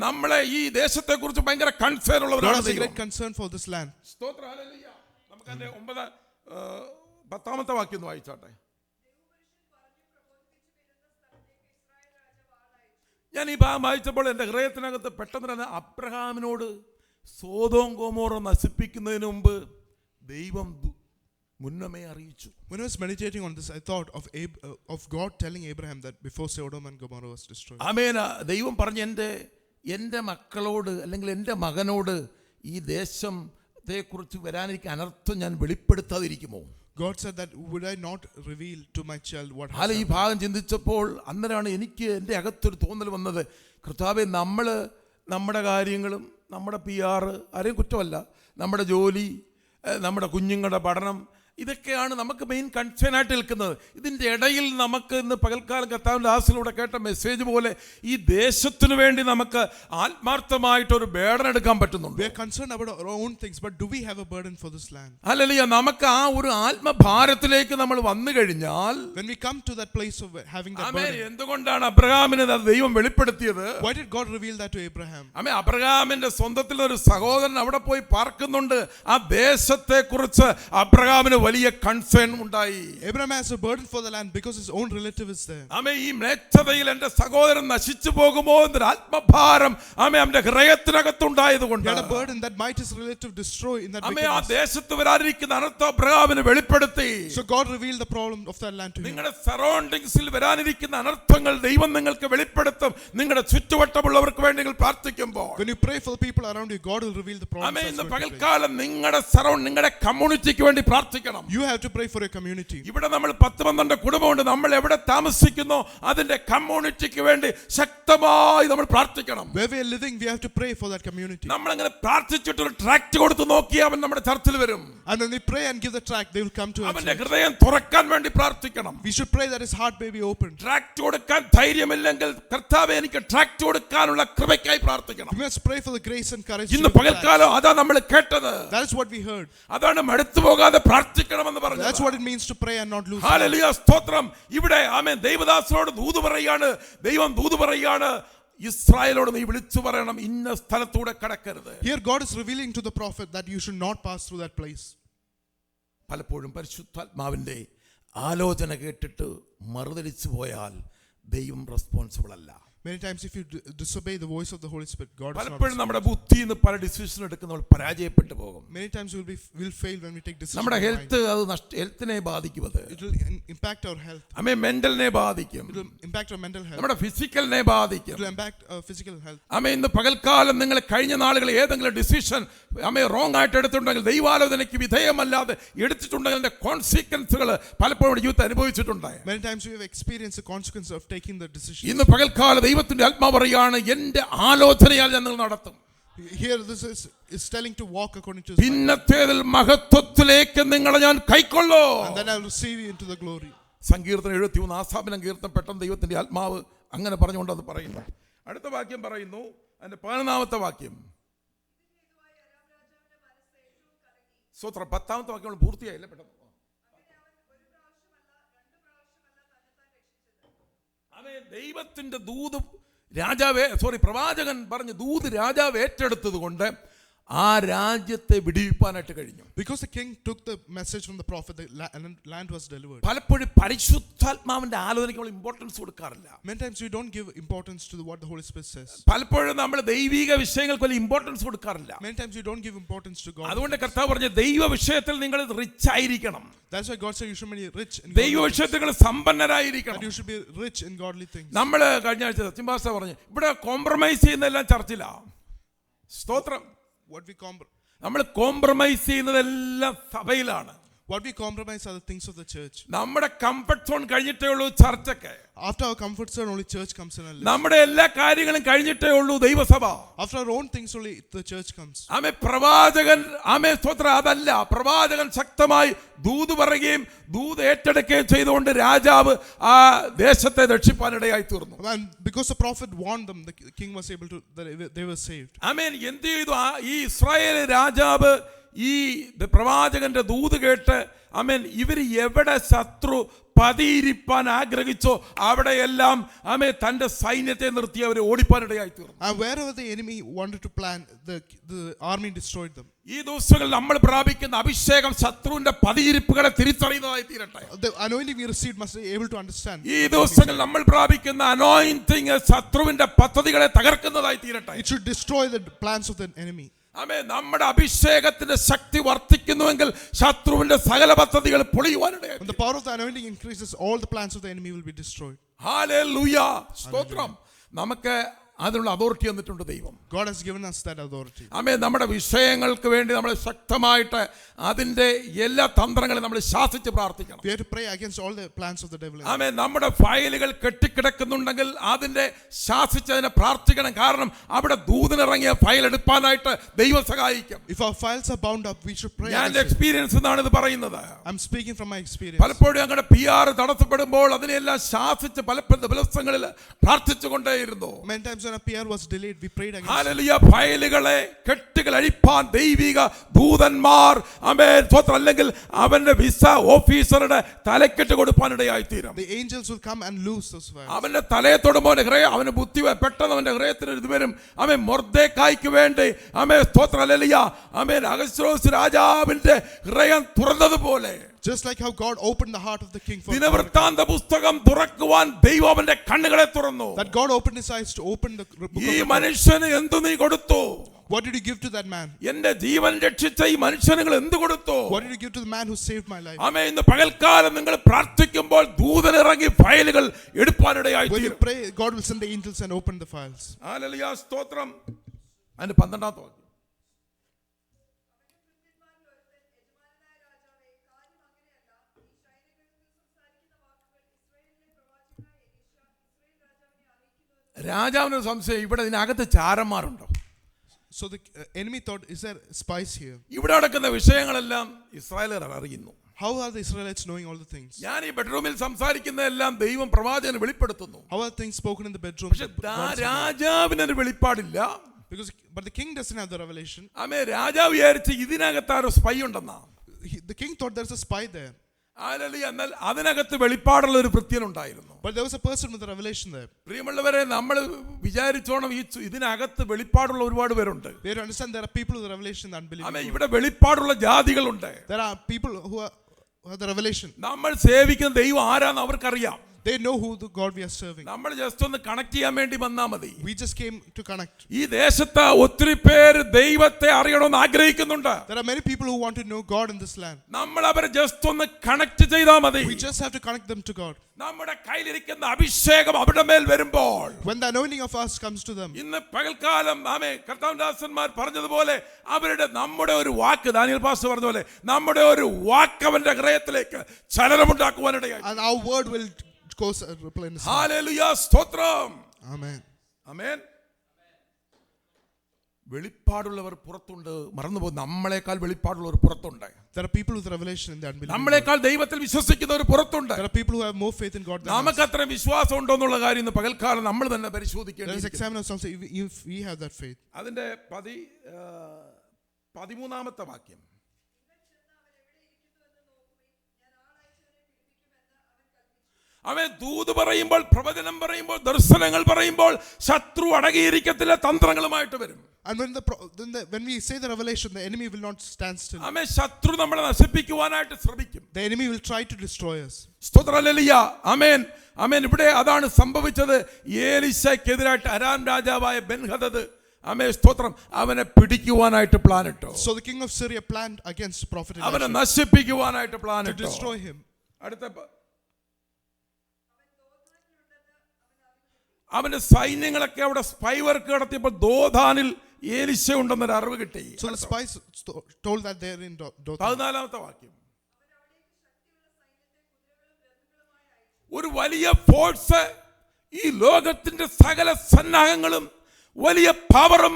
നമ്മളെ ഈ ദേശത്തെ കുറിച്ച് ഭയങ്കര കൺസേൺ God ഉള്ളവരാണ്. has a great concern for this land. സ്തോത്രം, ഹല്ലേലൂയ. നമുക്ക് അതിന്റെ 10-ാമത്തെ വാക്യം ഒന്ന് വായിച്ചാട്ടെ. ഞാൻ ഈ ഭാഗം വായിച്ചപ്പോൾ എൻ്റെ ഹൃദയത്തിനകത്ത് പെട്ടെന്ന് തന്നെ അബ്രഹാമിനോട് സോദോം ഗൊമോറ നശിപ്പിക്കുന്നതിന് മുമ്പ് ദൈവം മുന്നമേ അറിയിച്ചു. When I was meditating on this, I thought of God telling Abraham that before Sodom and Gomorrah was destroyed. ദൈവം പറഞ്ഞ എൻ്റെ മക്കളോട് അല്ലെങ്കിൽ എൻ്റെ മകനോട് ഈ ദേശത്തെക്കുറിച്ച് വരാനിരിക്കുന്ന അനർത്ഥം ഞാൻ വെളിപ്പെടുത്താതിരിക്കുമോ? God said that would I not reveal to my child what has ഈ ഭാഗം ചിന്തിച്ചപ്പോൾ അന്നേരമാണ് എനിക്ക് എൻ്റെ അകത്തൊരു തോന്നൽ വന്നത്, കർത്താവേ, നമ്മുടെ കാര്യങ്ങളും നമ്മുടെ PR ആരെയും കുറ്റമല്ല, നമ്മുടെ ജോലി, നമ്മുടെ കുഞ്ഞുങ്ങളുടെ പഠനം, ഇതൊക്കെയാണ് നമുക്ക് മെയിൻ കൺസേൺ ആയിട്ട് നിൽക്കുന്നത്. ഇതിൻ്റെ ഇടയിൽ നമുക്ക് ഇന്ന് പകൽക്കാലം കർത്താവിൻ്റെ ദാസനിലൂടെ കേട്ട മെസ്സേജ് പോലെ ഈ ദേശത്തിനു വേണ്ടി നമുക്ക് ആത്മാർത്ഥമായിട്ടൊരു ബേർഡൻ എടുക്കാൻ പറ്റുന്നുണ്ട്. We are concerned about our own things, but do we have a burden for this land? Hallelujah. നമുക്ക് ആ ഒരു ആത്മഭാരത്തിലേക്ക് നമ്മൾ വന്നു കഴിഞ്ഞാൽ, when we come to that place of having that burden, എന്തുകൊണ്ടാണ് അബ്രഹാമിന് ദൈവം വെളിപ്പെടുത്തിയത്? why did God reveal that to Abraham? അബ്രഹാമിന്റെ സ്വന്തത്തിൽ ഒരു സഹോദരൻ അവിടെ പോയി പാർക്കുന്നുണ്ട്. ആ ദേശത്തെ കുറിച്ച് അബ്രഹാമിന് വലിയ കൺസേൺ ഉണ്ടായി. Abraham has a burden for the land because his own relative is there. ഈ മ്ലേച്ഛതയിൽ എൻ്റെ സഹോദരൻ നശിച്ചു പോകുമോ എന്നൊരു ആത്മഭാരം അവന്റെ ഹൃദയത്തിനകത്തുണ്ടായതുകൊണ്ട്, he had a burden that might his relative destroy in that ആ ദേശത്ത് വരാനിരിക്കുന്ന അനർത്ഥം അബ്രഹാമിന് വെളിപ്പെടുത്തി. So God revealed the problem of that land to him. നിങ്ങളുടെ സറൗണ്ടിങ്സിൽ വരാനിരിക്കുന്ന അനർത്ഥങ്ങൾ ദൈവം നിങ്ങൾക്ക് വെളിപ്പെടുത്തും. നിങ്ങളുടെ ചുറ്റുവട്ടമുള്ളവർക്ക് വേണ്ടി നിങ്ങൾ പ്രാർത്ഥിക്കുമ്പോൾ, when you pray for the people around you, God will reveal the problem. ഇന്ന് പകൽക്കാലം നിങ്ങളുടെ കമ്മ്യൂണിറ്റിക്ക് വേണ്ടി പ്രാർത്ഥിക്കണം. You have to pray for your community. ഇവിടെ നമ്മൾ 10-12 കുടുംബമുണ്ട്. നമ്മൾ എവിടെ താമസിക്കുന്നോ അതിന്റെ കമ്മ്യൂണിറ്റിക്ക് വേണ്ടി ശക്തമായി നമ്മൾ പ്രാർത്ഥിക്കണം. Where we are living, we have to pray for that community. നമ്മൾ അങ്ങനെ പ്രാർത്ഥിച്ചിട്ട് ഒരു ട്രാക്റ്റ് കൊടുത്ത് നോക്കിയാൽ അവൻ നമ്മുടെ ചർച്ചിൽ വരും. And when we pray and give the tract, they will come to us. അവന്റെ ഹൃദയം തുറക്കാൻ വേണ്ടി പ്രാർത്ഥിക്കണം. We should pray that his heart may be opened. Tract കൊടുക്കാൻ ധൈര്യമില്ലെങ്കിൽ, കർത്താവേ, എനിക്ക് ട്രാക്റ്റ് കൊടുക്കാനുള്ള കൃപയ്ക്കായി പ്രാർത്ഥിക്കണം. We must pray for the grace and courage. ഇന്ന് പകൽക്കാലം അതാ നമ്മൾ കേട്ടത്. That is what we heard. അതാണ് മടുത്തു പോകാതെ പ്രാർത്ഥിക്കണമെന്ന് പറഞ്ഞത്. That's what it means to pray and not lose. Hallelujah, സ്തോത്രം. ഇവിടെ ദൈവദാസനോട് ദൂത് പറയാണ്, ദൈവം ദൂത് പറയാണ്, ഇസ്രായേലോട് നീ വിളിച്ചു പറയണം, ഇന്ന സ്ഥലത്തൂടെ കടക്കരുത്. Here God is revealing to the prophet that you should not pass through that place. പലപ്പോഴും പരിശുദ്ധാത്മാവിന്റെ ആലോചന കേട്ടിട്ട് മറുതലിച്ചു പോയാൽ ദൈവം റെസ്പോൺസിബിൾ അല്ല. Many times if you disobey the voice of the Holy Spirit, God is not. പലപ്പോഴും നമ്മുടെ ബുദ്ധിയിൽ നിന്ന് പല ഡിസിഷൻ എടുക്കുന്നവർ പരാജയപ്പെട്ടു പോകും. Many times we'll fail when we take decisions. നമ്മുടെ ഹെൽത്തിനെ ബാധിക്കും. അത് it will impact our health. മെന്റലിനെ ബാധിക്കും. It will impact our mental health. നമ്മുടെ ഫിസിക്കലിനെ ബാധിക്കും. It will impact our physical health. ഇന്ന് പകൽക്കാലം നിങ്ങൾ കഴിഞ്ഞ നാളുകളിൽ ഏതെങ്കിലും ഡിസിഷൻ റോങ് ആയിട്ട് എടുത്തിട്ടുണ്ടെങ്കിൽ, ദൈവാലോചനയ്ക്ക് വിധേയമല്ലാതെ എടുത്തിട്ടുണ്ടെങ്കിൽ അതിന്റെ കോൺസിക്വൻസുകൾ പലപ്പോഴും ജീവിതത്തിൽ അനുഭവിച്ചിട്ടുണ്ട്. Many times we have experienced the consequence of taking the decision. ഇന്ന് പകൽക്കാലം ദൈവത്തിന്റെ ആത്മാവ് പറയാണ്, എന്റെ ആലോചനയാൽ ഞങ്ങൾ നടത്തും. Here this is telling to walk according to his പിന്നത്തേതിൽ മഹത്വത്തിലേക്ക് നിങ്ങളെ ഞാൻ കൈക്കൊള്ളൂ. and then I will receive you into the glory. സങ്കീർത്തനം 73 ആസാഫിന്റെ കീർത്തനം പെട്ടെന്ന് ദൈവത്തിന്റെ ആത്മാവ് അങ്ങനെ പറഞ്ഞുകൊണ്ട് അത് പറയുന്നു. അടുത്ത വാക്യം പറയുന്നു, അതിന്റെ 11-ാമത്തെ വാക്യം. സ്തോത്രം. 10-ാമത്തെ വാക്യം പൂർത്തിയായില്ല, പെട്ടെന്ന്. ദൈവത്തിന്റെ പ്രവാചകൻ പറഞ്ഞു, ദൂത് രാജാവ് ഏറ്റെടുത്തത് കൊണ്ട് ആ രാജ്യത്തെ വിടിവിപ്പാനായിട്ട് കഴിഞ്ഞു. Because the king took the message from the prophet, the land was delivered. പലപ്പോഴും പരിശുദ്ധാത്മാവിന്റെ ആലോചനയ്ക്ക് നമ്മൾ ഇമ്പോർട്ടൻസ് കൊടുക്കാറില്ല. Many times we don't give importance to what the Holy Spirit says. പലപ്പോഴും നമ്മൾ ദൈവിക വിഷയങ്ങൾക്ക് വലിയ ഇമ്പോർട്ടൻസ് കൊടുക്കാറില്ല. Many times we don't give importance to God. അതുകൊണ്ട് കർത്താവ് പറഞ്ഞു, ദൈവ വിഷയത്തിൽ നിങ്ങൾ റിച്ച് ആയിരിക്കണം. That's why God said you should be rich in godly things. ദൈവവിഷയത്തിൽ That സമ്പന്നരായിരിക്കണം. you should be rich in godly things. നമ്മള് കഴിഞ്ഞ ആഴ്ച സച്ചിൻഭാഷ പറഞ്ഞു ഇവിടെ കോംപ്രമൈസ് ചെയ്യുന്നതെല്ലാം ചർച്ചിലാ. സ്തോത്രം. നമ്മൾ കോംപ്രമൈസ് ചെയ്യുന്നതെല്ലാം സഭയിലാണ്. What we compromise are the things of the church. നമ്മുടെ കംഫർട്ട് സോൺ കഴിഞ്ഞിട്ടേ ഉള്ളൂ ചർച്ചൊക്കെ. After our comfort zone, only church comes in. നമ്മുടെ എല്ലാ കാര്യങ്ങളും കഴിഞ്ഞിട്ടേ ഉള്ളൂ ദൈവസഭ. After our own things, only the church comes. ആമേ പ്രവാചകൻ ആമേ സ്തോത്രം അതല്ല. പ്രവാചകൻ ശക്തമായി ദൂത് പറയുകയും ദൂത് ഏറ്റെടുക്കുകയും ചെയ്തുകൊണ്ട് രാജാവ് ആ ദേശത്തെ രക്ഷിപ്പാനിടയായി തീർന്നു. And because the prophet warned them, the king was able to. They were saved. ആമേൻ. എന്ത് ചെയ്തു? ഈ ഇസ്രായേൽ രാജാവ് ഈ പ്രവാചകന്റെ ദൂത് കേട്ട് ആമേൻ ഇവര് എവിടെ ശത്രു പതിയിരിപ്പാൻ ആഗ്രഹിച്ചോ അവിടെയെല്ലാം ആമേ തന്റെ സൈന്യത്തെ നിർത്തി അവർ ഓടിപ്പാനിടയായി തീർന്നു. And wherever the enemy wanted to plan, the army destroyed them. ഈ ദിവസങ്ങളിൽ നമ്മൾ പ്രാപിക്കുന്ന അഭിഷേകം ശത്രുവിന്റെ പതിയിരിപ്പുകളെ തിരിച്ചറിയുന്നതായി തീരട്ടെ. The anointing we received must be able to understand. ഈ ദിവസങ്ങളിൽ നമ്മൾ പ്രാപിക്കുന്ന അനോയിന്റിങ് ശത്രുവിന്റെ പദ്ധതികളെ തകർക്കുന്നതായി തീരട്ടെ. It should destroy the plans of the enemy. ആമേൻ. നമ്മുടെ അഭിഷേകത്തിന്റെ ശക്തി വർദ്ധിക്കുന്നുവെങ്കിൽ ശത്രുവിന്റെ സകല പദ്ധതികൾ പൊളിയുവാനിടയായി. When the power of the anointing increases, all the plans of the enemy will be destroyed. Hallelujah. സ്തോത്രം. നമുക്ക് അതിനുള്ള അതോറിറ്റി തന്നിട്ടുണ്ട് ദൈവം. God has given us that authority. ആമേൻ. നമ്മുടെ വിഷയങ്ങൾക്ക് വേണ്ടി നമ്മൾ ശക്തമായിട്ട് അതിന്റെ എല്ലാ തന്ത്രങ്ങളും നമ്മൾ ശാസിച്ച് പ്രാർത്ഥിക്കണം. We have to pray against all the plans of the devil. ആമേൻ. നമ്മുടെ ഫയലുകൾ കെട്ടിക്കിടക്കുന്നുണ്ടെങ്കിൽ അതിന്റെ ശാസിച്ചതിനെ പ്രാർത്ഥിക്കണം. കാരണം അവിടെ ദൂതനിറങ്ങിയ ഫയൽ എടുപ്പാനായിട്ട് ദൈവം സഹായിക്കും. If our files are bound up, we should pray. ഞാൻ എക്സ്പീരിയൻസ് എന്നാണ് ഇത് പറയുന്നത്. I'm speaking from my experience. പലപ്പോഴും ഞങ്ങളുടെ PR തടസ്സപ്പെടുമ്പോൾ അതിനെല്ലാം ശാസിച്ച് പല ദിവസങ്ങളിൽ പ്രാർത്ഥിച്ചുകൊണ്ടേയിരുന്നു. Many times when a PR was delayed, we prayed against. Hallelujah. ഫയലുകളെ കെട്ടുകൾ അഴിപ്പാൻ ദൈവിക ദൂതന്മാർ ആമേൻ സ്തോത്രം അല്ലെങ്കിൽ അവന്റെ വിസ ഓഫീസറുടെ തലക്കെട്ട് കൊടുപ്പാനിടയായി തീരും. The angels will come and loose those files. അവന്റെ തലയെ തൊടുമ്പോൾ അവന് ബുദ്ധി പെട്ടെന്ന് അവന്റെ ഹൃദയത്തിന് ഇത് വരും. അവൻ മൊർദെഖായിക്ക് വേണ്ടി ആമേൻ സ്തോത്രം ഹല്ലേലൂയ ആമേൻ അഹശ്വേരോസ് രാജാവിന്റെ ഹൃദയം തുറന്നതുപോലെ Just like how God opened the heart of the king for ദിനവൃത്താന്ത പുസ്തകം തുറക്കുവാൻ ദൈവം അവന്റെ കണ്ണുകളെ തുറന്നു. that God opened his eyes to open the book ഈ of മനുഷ്യന് എന്തു നീ കൊടുത്തു? What did you give to that man? എന്റെ ജീവൻ രക്ഷിച്ച ഈ മനുഷ്യന് നിങ്ങൾ എന്ത് കൊടുത്തു? What did you give to the man who saved my life? ആമേൻ. ഇന്ന് പകൽക്കാലം നിങ്ങൾ പ്രാർത്ഥിക്കുമ്പോൾ ദൂതനിറങ്ങി ഫയലുകൾ എടുപ്പാനിടയായി When you തീരും. pray, God will send the angels and open the files. Hallelujah. സ്തോത്രം. അതിന്റെ 12ാമത്തെ വാക്യം. രാജാവിനൊരു സംശയം, ഇവിടെ ഇതിനകത്ത് ചാരന്മാരുണ്ടോ? So the enemy thought, is there spies here? ഇവിടെ നടക്കുന്ന വിഷയങ്ങളെല്ലാം ഇസ്രായേലർ അറിയുന്നു. How are the Israelites knowing all the things? ഞാൻ ഈ ബെഡ്റൂമിൽ സംസാരിക്കുന്നതെല്ലാം ദൈവം പ്രവാചകന് വെളിപ്പെടുത്തുന്നു. How are things spoken in the bedroom? പക്ഷെ രാജാവിനൊരു വെളിപ്പാടില്ല. But the king doesn't have the revelation. ആമേ. രാജാവ് വിചാരിച്ച് ഇതിനകത്ത് ആരോ സ്പൈ ഉണ്ടെന്നാ. The king thought there's a spy there. Hallelujah. എന്നാൽ അതിനകത്ത് വെളിപ്പാടുള്ള ഒരു ഭൃത്യനുണ്ടായിരുന്നു. But there was a person with a revelation there. പ്രിയമുള്ളവരെ, നമ്മൾ വിചാരിച്ചോണം ഇതിനകത്ത് വെളിപ്പാടുള്ള ഒരുപാട് പേരുണ്ട്. We have to understand there are people with a revelation that unbelievers. ആമേ. ഇവിടെ വെളിപ്പാടുള്ള ജാതികളുണ്ട്. There are people who have the revelation. നമ്മൾ സേവിക്കുന്ന ദൈവം ആരാന്ന് അവർക്കറിയാം. They know who the God we are serving. നമ്മൾ ജസ്റ്റ് ഒന്ന് കണക്ട് ചെയ്യാൻ വേണ്ടി വന്നാൽ മതി. We just came to connect. ഈ ദേശത്ത് ഒത്തിരി പേര് ദൈവത്തെ അറിയണമെന്ന് ആഗ്രഹിക്കുന്നുണ്ട്. There are many people who want to know God in this land. നമ്മൾ അവരെ ജസ്റ്റ് ഒന്ന് കണക്ട് ചെയ്താൽ മതി. We just have to connect them to God. നമ്മുടെ കയ്യിലിരിക്കുന്ന അഭിഷേകം അവരുടെ മേൽ വരുമ്പോൾ, when the anointing of us comes to them, ഇന്ന് പകൽക്കാലം ആമേ കർത്താവദാസന്മാർ പറഞ്ഞതുപോലെ നമ്മുടെ ഒരു വാക്ക്, ദാനിയേൽ പാസ്റ്റർ പറഞ്ഞ പോലെ നമ്മുടെ ഒരു വാക്ക് അവന്റെ ഹൃദയത്തിലേക്ക് ചലനമുണ്ടാക്കുവാനിടയായി. and our word will cause a ripple in his heart. Hallelujah. സ്തോത്രം. Amen. ആമേൻ. വെളിപ്പാടുള്ളവർ പുറത്തുണ്ട്. മറന്നുപോകും, നമ്മളെക്കാൾ വെളിപ്പാടുള്ളവർ പുറത്തുണ്ട്. There are people with revelation in the unbelieving. നമ്മളെക്കാൾ ദൈവത്തിൽ വിശ്വസിക്കുന്നവർ പുറത്തുണ്ട്. There are people who have more faith in God than us. നമുക്ക് അത്ര വിശ്വാസം ഉണ്ടോ എന്നുള്ള കാര്യം ഇന്ന് പകൽക്കാലം നമ്മൾ തന്നെ Let us പരിശോധിക്കേണ്ടത്. examine ourselves if we have that faith. അതിന്റെ 13ാമത്തെ വാക്യം. അവൻ ദൂത് പറയുമ്പോൾ, പ്രവചനം പറയുമ്പോൾ, ദർശനങ്ങൾ പറയുമ്പോൾ ശത്രു അടങ്ങിയിരിക്കത്തില്ല, തന്ത്രങ്ങളുമായിട്ട് വരും. And when we say the revelation, the enemy will not stand still. അവൻ ശത്രു നമ്മളെ നശിപ്പിക്കുവാനായിട്ട് ശ്രമിക്കും. The enemy will try to destroy us. സ്തോത്രം. ഹല്ലേലൂയ. ആമേൻ. ആമേൻ. ഇവിടെ അതാണ് സംഭവിച്ചത്. ഏലീശയ്ക്കെതിരായിട്ട് അരാം രാജാവായ ബെൻഹദദ് ആമേ സ്തോത്രം, അവനെ പിടിക്കുവാനായിട്ട് പ്ലാൻ ഇട്ടു. So the king of Syria planned against prophet അവനെ Elisha നശിപ്പിക്കുവാനായിട്ട് പ്ലാൻ to ഇട്ടു. destroy him. അടുത്ത അവന്റെ സൈന്യങ്ങളൊക്കെ അവിടെ സ്പൈ വർക്ക് നടത്തിയപ്പോൾ ദോഥാനിൽ ഏലിശ ഉണ്ടെന്നൊരു അറിവ് കിട്ടി. So the spies told that they're in Dothan. 14-ാമത്തെ വാക്യം. ഒരു വലിയ ഫോഴ്സ്, ഈ ലോകത്തിന്റെ സകല സന്നാഹങ്ങളും വലിയ പവറും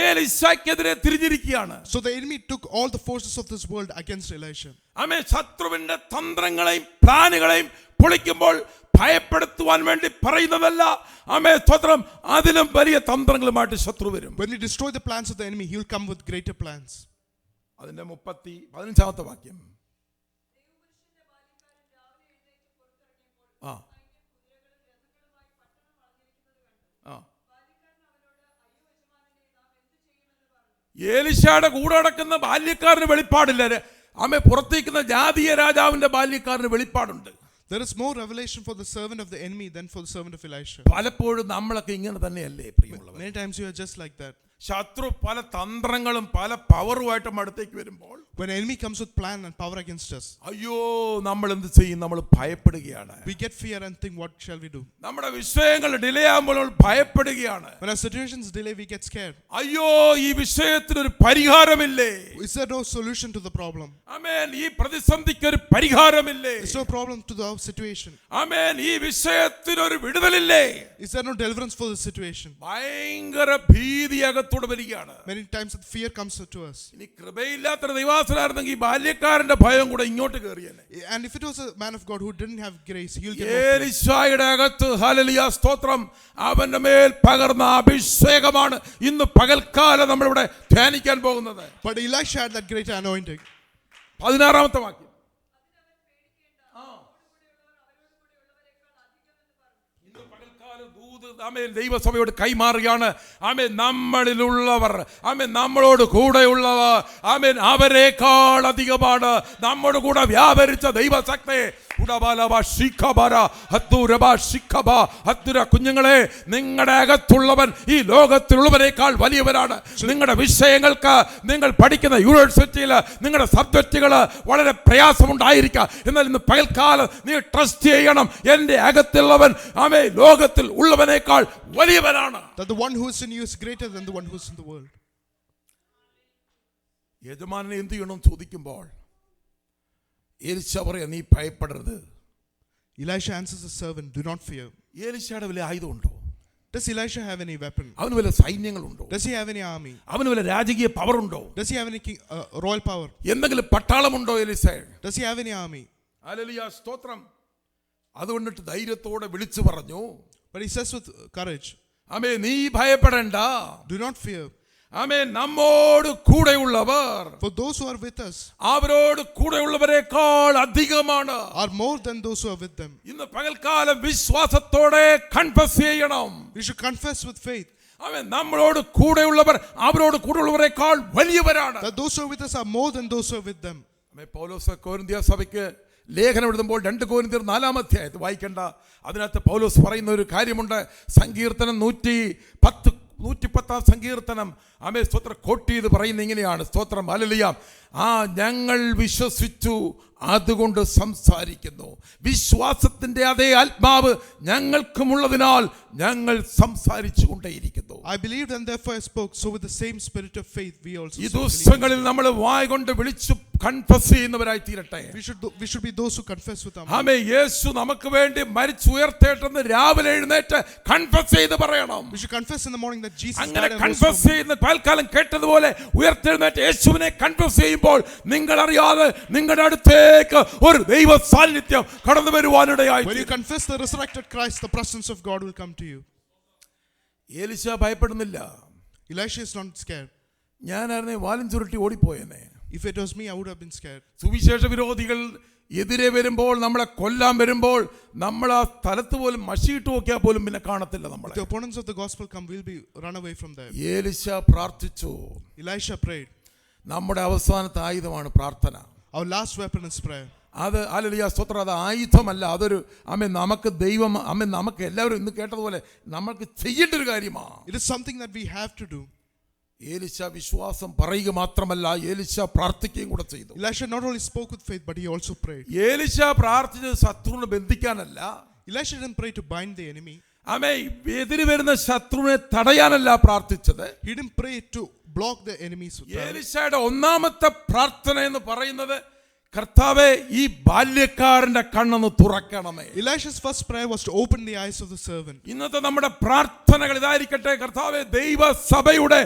ഏലിശയ്ക്കെതിരെ തിരിഞ്ഞിരിക്കുകയാണ്. So the enemy took all the forces of this world against Elisha. ആമേ ശത്രുവിന്റെ തന്ത്രങ്ങളെയും പ്ലാനുകളെയും പൊളിക്കുമ്പോൾ ഭയപ്പെടുത്തുവാൻ വേണ്ടി പറയുന്നതല്ല. ആമേ സ്തോത്രം, അതിലും വലിയ തന്ത്രങ്ങളുമായിട്ട് ശത്രു വരും. When he destroy the plans of the enemy, he will come with greater plans. അതിന്റെ 15-ാമത്തെ വാക്യം. ആ ആ ഏലിശയുടെ കൂടെ നടക്കുന്ന ബാല്യക്കാരന് വെളിപ്പാടില്ല. ആമേ പുറത്തേക്കുന്ന ജാതീയ രാജാവിന്റെ ബാല്യക്കാരന് വെളിപ്പാടുണ്ട്. There is more revelation for the servant of the enemy than for the servant of Elisha. പലപ്പോഴും നമ്മളൊക്കെ ഇങ്ങനെ തന്നെയല്ലേ പ്രിയമുള്ളവർ? Many times you are just like that. ശത്രു പല തന്ത്രങ്ങളും പല പവറുമായിട്ടും അടുത്തേക്ക് വരുമ്പോൾ, when enemy comes with plan and power against us, അയ്യോ നമ്മൾ എന്ത് ചെയ്യും? നമ്മൾ ഭയപ്പെടുകയാണ്. we get fear and think, what shall we do? നമ്മുടെ വിഷയങ്ങൾ ഡിലേ ആകുമ്പോൾ നമ്മൾ ഭയപ്പെടുകയാണ്. When our situations delay, we get scared. അയ്യോ ഈ വിഷയത്തിനൊരു പരിഹാരമില്ലേ? Is there no solution to the problem? ആമേൻ. ഈ പ്രതിസന്ധിക്ക് ഒരു പരിഹാരമില്ലേ? Is there no problem to the situation? ആമേൻ. ഈ വിഷയത്തിനൊരു വിടുതലില്ലേ? Is there no deliverance for the situation? ഭയങ്കര ഭീതിയകത്തോടെ വരികയാണ്. Many times the fear comes to us. ഇനി കൃപയില്ലാത്ത ദൈവാസനായിരുന്നെങ്കിൽ ബാല്യക്കാരന്റെ ഭയം കൂടെ ഇങ്ങോട്ട് കയറിയല്ലേ. And if it was a man of God who didn't have grace, he'll get more fear. ഏലിശായുടെ അകത്ത് hallelujah സ്തോത്രം അവന്റെ മേൽ പകർന്ന അഭിഷേകമാണ് ഇന്ന് പകൽക്കാലം നമ്മളിവിടെ ധ്യാനിക്കാൻ പോകുന്നത്. But Elisha had that great anointing. 16-ാമത്തെ വാക്യം. ആമേൻ. ദൈവസഭയോട് കൈമാറുകയാണ്. ആമേൻ. നമ്മളിലുള്ളവർ, ആമേൻ, നമ്മളോട് കൂടെയുള്ളവർ, ആമേൻ, അവരെക്കാൾ അധികമാണ് നമ്മുടെ കൂടെ വ്യാപരിച്ച ദൈവശക്തി. കുഞ്ഞുങ്ങളെ, നിങ്ങളുടെ അകത്തുള്ളവൻ ഈ ലോകത്തിലുള്ളവരെക്കാൾ വലിയവരാണ്. നിങ്ങളുടെ വിഷയങ്ങൾക്ക്, നിങ്ങൾ പഠിക്കുന്ന യൂണിവേഴ്സിറ്റിയിൽ നിങ്ങളുടെ സബ്ജക്റ്റുകൾ വളരെ പ്രയാസമുണ്ടായിരിക്കാം. എന്നാൽ ഇന്ന് പകൽക്കാലം നീ ട്രസ്റ്റ് ചെയ്യണം, എൻ്റെ അകത്തുള്ളവൻ ആമേൻ ലോകത്തിൽ ഉള്ളവനേക്കാൾ വലിയവനാണ്. That the one who is in you is greater than the one who is in the world. യജമാനനെ എന്ത് ചെയ്യണം ചോദിക്കുമ്പോൾ ഏലിശ പറയാ, നീ ഭയപ്പെടരുത്. Elisha answers the servant, do not fear. ഏലിശയുടെ വലിയ ആയുധമുണ്ടോ? Does Elisha have any weapon? അവന് വലിയ സൈന്യങ്ങളുണ്ടോ? Does he have any army? അവന് വലിയ രാജകീയ പവർ ഉണ്ടോ? Does he have any royal power? എന്തെങ്കിലും പട്ടാളമുണ്ടോ ഏലിശ? Does he have any army? Hallelujah സ്തോത്രം. അതുകൊണ്ടിട്ട് ധൈര്യത്തോടെ വിളിച്ചു പറഞ്ഞു. But he says with courage, ആമേൻ, നീ ഭയപ്പെടണ്ട. do not fear. ആമേൻ. നമ്മോട് കൂടെയുള്ളവർ, for those who are with us, അവരോട് കൂടെയുള്ളവരെക്കാൾ അധികമാണ്, are more than those who are with them. ഇന്ന് പകൽക്കാലം വിശ്വാസത്തോടെ കൺഫസ് ചെയ്യണം. We should confess with faith ആമേൻ. നമ്മളോട് കൂടെയുള്ളവർ അവരോട് കൂടെയുള്ളവരെക്കാൾ വലിയവരാണ്. that those who are with us are more than those who are with them. ആമേൻ. പൗലോസ് കൊരിന്ത്യ സഭയ്ക്ക് ലേഖനം എഴുതുമ്പോൾ 2 കൊരിന്ത്യർ 4-ാം അധ്യായത്തിൽ വായിക്കേണ്ട. അതിനകത്ത് പൗലോസ് പറയുന്ന ഒരു കാര്യമുണ്ട്. സങ്കീർത്തനം 110-ാം സങ്കീർത്തനം ആമേൻ സ്തോത്രം കോട്ട് ചെയ്ത് പറയുന്ന ഇങ്ങനെയാണ്. സ്തോത്രം ഹല്ലേലൂയ. ഞങ്ങൾ വിശ്വസിച്ചു, അതുകൊണ്ട് സംസാരിക്കുന്നു. വിശ്വാസത്തിന്റെ അതേ ആത്മാവ് ഞങ്ങൾക്കുമുള്ളതിനാൽ ഞങ്ങൾ സംസാരിച്ചു കൊണ്ടേയിരിക്കുന്നു. I believed and therefore I spoke, so with the same spirit of faith we also ഈ ദിവസങ്ങളിൽ നമ്മൾ വായ കൊണ്ട് വിളിച്ചു കൺഫസ് ചെയ്യുന്നവരായി തീരട്ടെ. we should be those who confess with our mouth. ആമേൻ. യേശു നമുക്ക് വേണ്ടി മരിച്ചുയർത്തേട്ടെന്ന് രാവിലെ എഴുന്നേറ്റ് കൺഫസ് ചെയ്ത് പറയണം. We should confess in the morning that Jesus അങ്ങനെ died and rose confess from ചെയ്യുന്ന പൽക്കാലം കേട്ടതുപോലെ ഉയർത്തെഴുന്നേറ്റ് യേശുവിനെ കൺഫസ് ചെയ്യുമ്പോൾ നിങ്ങൾ അറിയാതെ നിങ്ങളുടെ അടുത്തേക്ക് ഒരു ദൈവ സാന്നിധ്യം കടന്നു വരുവാനിടയായി. When you confess the resurrected Christ, the presence of God will come to you. Elisha ഭയപ്പെടുന്നില്ല. Elisha is not scared. ഞാനായിരുന്നെ വാലും ചുരുട്ടി ഓടിപ്പോയെന്നെ. If it was me, I would have been scared. സുവിശേഷ വിരോധികൾ എതിരെ വരുമ്പോൾ, നമ്മളെ കൊല്ലാൻ വരുമ്പോൾ, നമ്മൾ ആ സ്ഥലത്ത് പോലും മഷിയിട്ട് നോക്കിയാൽ പോലും പിന്നെ കാണത്തില്ല നമ്മളെ. The opponents of the gospel come, we'll be run away from them. Elisha പ്രാർത്ഥിച്ചു. Elisha prayed. നമ്മുടെ അവസാനത്തെ ആയുധമാണ് പ്രാർത്ഥന. Our last weapon is prayer. അത് ഹല്ലേലൂയ സ്തോത്രം. അത് ആയുധമല്ല, അതൊരു ആമേൻ നമുക്ക് ദൈവം ആമേൻ നമുക്ക് എല്ലാവരും ഇന്ന് കേട്ടതുപോലെ നമുക്ക് ചെയ്യേണ്ട ഒരു കാര്യമാണ്. It is something that we have to do. Elisha വിശ്വാസം പറയുക മാത്രമല്ല, ഏലിശ പ്രാർത്ഥിക്കുകയും കൂടെ ചെയ്തു. Elisha not only spoke with faith, but he also prayed. Elisha പ്രാർത്ഥിച്ചത് ശത്രുവിനെ ബന്ധിക്കാനല്ല. Elisha didn't pray to bind the enemy. എതിര് വരുന്ന ശത്രുവിനെ തടയാനല്ല പ്രാർത്ഥിച്ചത്. He didn't pray to block the enemies. ഏലിശയുടെ ഒന്നാമത്തെ പ്രാർത്ഥന എന്ന് പറയുന്നത്, കർത്താവേ ഈ ബാല്യക്കാരന്റെ കണ്ണൊന്ന് തുറക്കണമേ. Elisha's first prayer was to open the eyes of the servant. ഇന്നത്തെ നമ്മുടെ പ്രാർത്ഥനകൾ ഇതായിരിക്കട്ടെ, കർത്താവേ ദൈവസഭയുടെ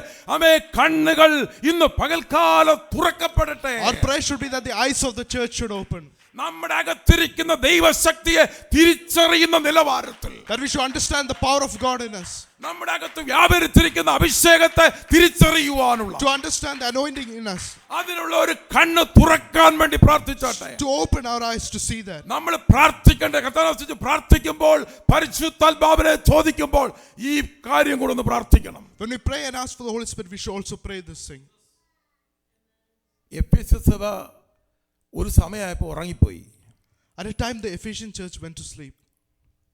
കണ്ണുകൾ ഇന്ന് പകൽക്കാലം തുറക്കപ്പെടട്ടെ. Our prayer should be that the eyes of the church should open. നമ്മുടെ അകത്തിരിക്കുന്ന ദൈവശക്തിയെ തിരിച്ചറിയുന്ന നിലവാരത്തിൽ, that we should understand the power of God in us. നമ്മുടെ അകത്ത് വ്യാപരിച്ചിരിക്കുന്ന അഭിഷേകത്തെ തിരിച്ചറിയുവാനുള്ള, to understand the anointing in us, അതിനുള്ള ഒരു കണ്ണ് തുറക്കാൻ വേണ്ടി പ്രാർത്ഥിച്ചോട്ടെ. to open our eyes to see that. നമ്മൾ പ്രാർത്ഥിക്കേണ്ട, കർത്താവിനെ പ്രാർത്ഥിക്കുമ്പോൾ പരിശുദ്ധാത്മാവിനെ ചോദിക്കുമ്പോൾ ഈ കാര്യം കൂടെ ഒന്ന് പ്രാർത്ഥിക്കണം. When we pray and ask for the Holy Spirit, we should also pray this thing. എഫെസ്യ സഭ ഒരു സമയമായപ്പോൾ ഉറങ്ങിപ്പോയി. At a time the Ephesian church went to sleep.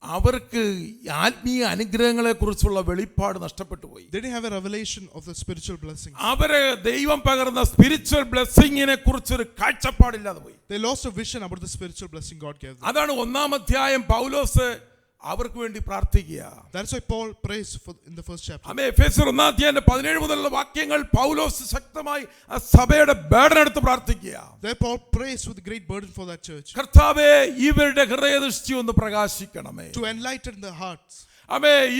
അവർക്ക് ആത്മീയ അനുഗ്രഹങ്ങളെ കുറിച്ചുള്ള വെളിപ്പാട് നഷ്ടപ്പെട്ടു പോയി. They didn't have a revelation of the spiritual blessings. അവരെ ദൈവം പകർന്ന സ്പിരിച്വൽ ബ്ലെസ്സിങ്ങിനെ കുറിച്ചൊരു കാഴ്ചപ്പാടില്ലാതെ പോയി. They lost a vision about the spiritual blessing God gave them. അതാണ് 1-ാം അധ്യായം പൗലോസ് അവർക്ക് വേണ്ടി പ്രാർത്ഥിക്കുക. That's why Paul prays for in the first chapter. എഫെസ്യർ 1-ാം അധ്യായം 17 മുതലുള്ള വാക്യങ്ങൾ പൗലോസ് ശക്തമായി ആ സഭയുടെ ബർഡൻ എടുത്ത് പ്രാർത്ഥിക്കുക. There Paul prays with great burden for that church. കർത്താവേ ഇവരുടെ ഹൃദയദൃഷ്ടി ഒന്ന് പ്രകാശിക്കണമേ. To enlighten their hearts.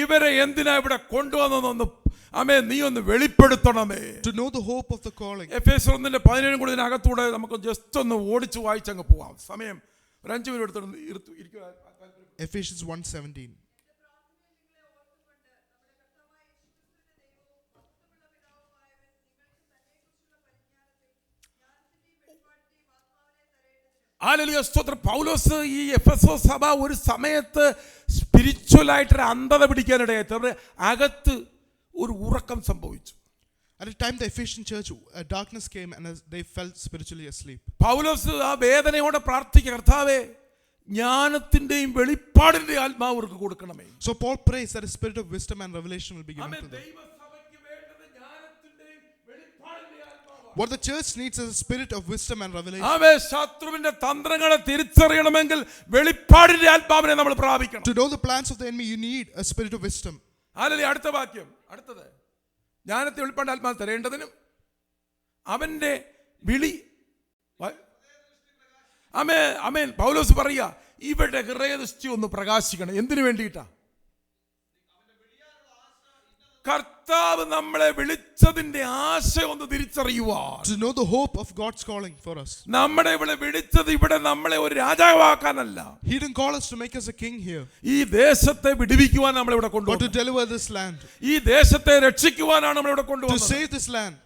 ഇവരെ എന്തിനാ ഇവിടെ കൊണ്ടുവന്നതെന്ന് നീ ഒന്ന് വെളിപ്പെടുത്തണമേ. To know the hope of the calling. എഫെസ്യർ 1:17 കൂടി ഇതിനകത്തൂടെ നമുക്ക് ജസ്റ്റ് ഒന്ന് ഓടിച്ചു വായിച്ചങ്ങ് പോവാം. സമയം ഒരു 5 മിനിറ്റ് എടുത്ത് Ephesians 1:17. ഹല്ലേലൂയ, സ്തോത്രം. പൗലോസ് ഈ എഫെസോസ് സഭ ഒരു സമയത്ത് സ്പിരിച്വൽ ആയിട്ടൊരു അന്ധത പിടിക്കാനിടയായി. അവരുടെ അകത്ത് ഒരു ഉറക്കം സംഭവിച്ചു. At a time the Ephesian church, darkness came and they felt spiritually asleep. പൗലോസ് ആ വേദനയോടെ പ്രാർത്ഥിക്കുക, കർത്താവേ ജ്ഞാനത്തിന്റെയും വെളിപ്പാടിന്റെയും ആത്മാവ് അവർക്ക് കൊടുക്കണമേ. So Paul prays that a spirit of wisdom and revelation will be given to them. What the church needs is a spirit of wisdom and revelation. ശത്രുവിന്റെ തന്ത്രങ്ങളെ തിരിച്ചറിയണമെങ്കിൽ വെളിപ്പാടിന്റെ ആത്മാവിനെ നമ്മൾ പ്രാപിക്കണം. To know the plans of the enemy, you need a spirit of wisdom. Hallelujah. അടുത്ത വാക്യം, അടുത്തത്, ജ്ഞാനത്തെ വെളിപ്പാടിന്റെ ആത്മാവ് തരേണ്ടതിനും അവന്റെ വിളി. ആമേൻ. പൗലോസ് പറയുക, ഇവരുടെ ഹൃദയദൃഷ്ടി ഒന്ന് പ്രകാശിക്കണം. എന്തിനു വേണ്ടിയിട്ടാ? കർത്താവ് നമ്മളെ വിളിച്ചതിന്റെ ആശ ഒന്ന് തിരിച്ചറിയുവാൻ. To know the hope of God's calling for us. നമ്മളെ ഇവിടെ വിളിച്ചത് ഇവിടെ നമ്മളെ ഒരു രാജാവാക്കാനല്ല. He didn't call us to make us a king here. ഈ ദേശത്തെ വിടുവിക്കുവാൻ നമ്മളെ ഇവിടെ But കൊണ്ടുവന്നു. to deliver this land. ഈ ദേശത്തെ രക്ഷിക്കുവാനാണ് നമ്മളെ ഇവിടെ To കൊണ്ടുവന്നത്. save this land.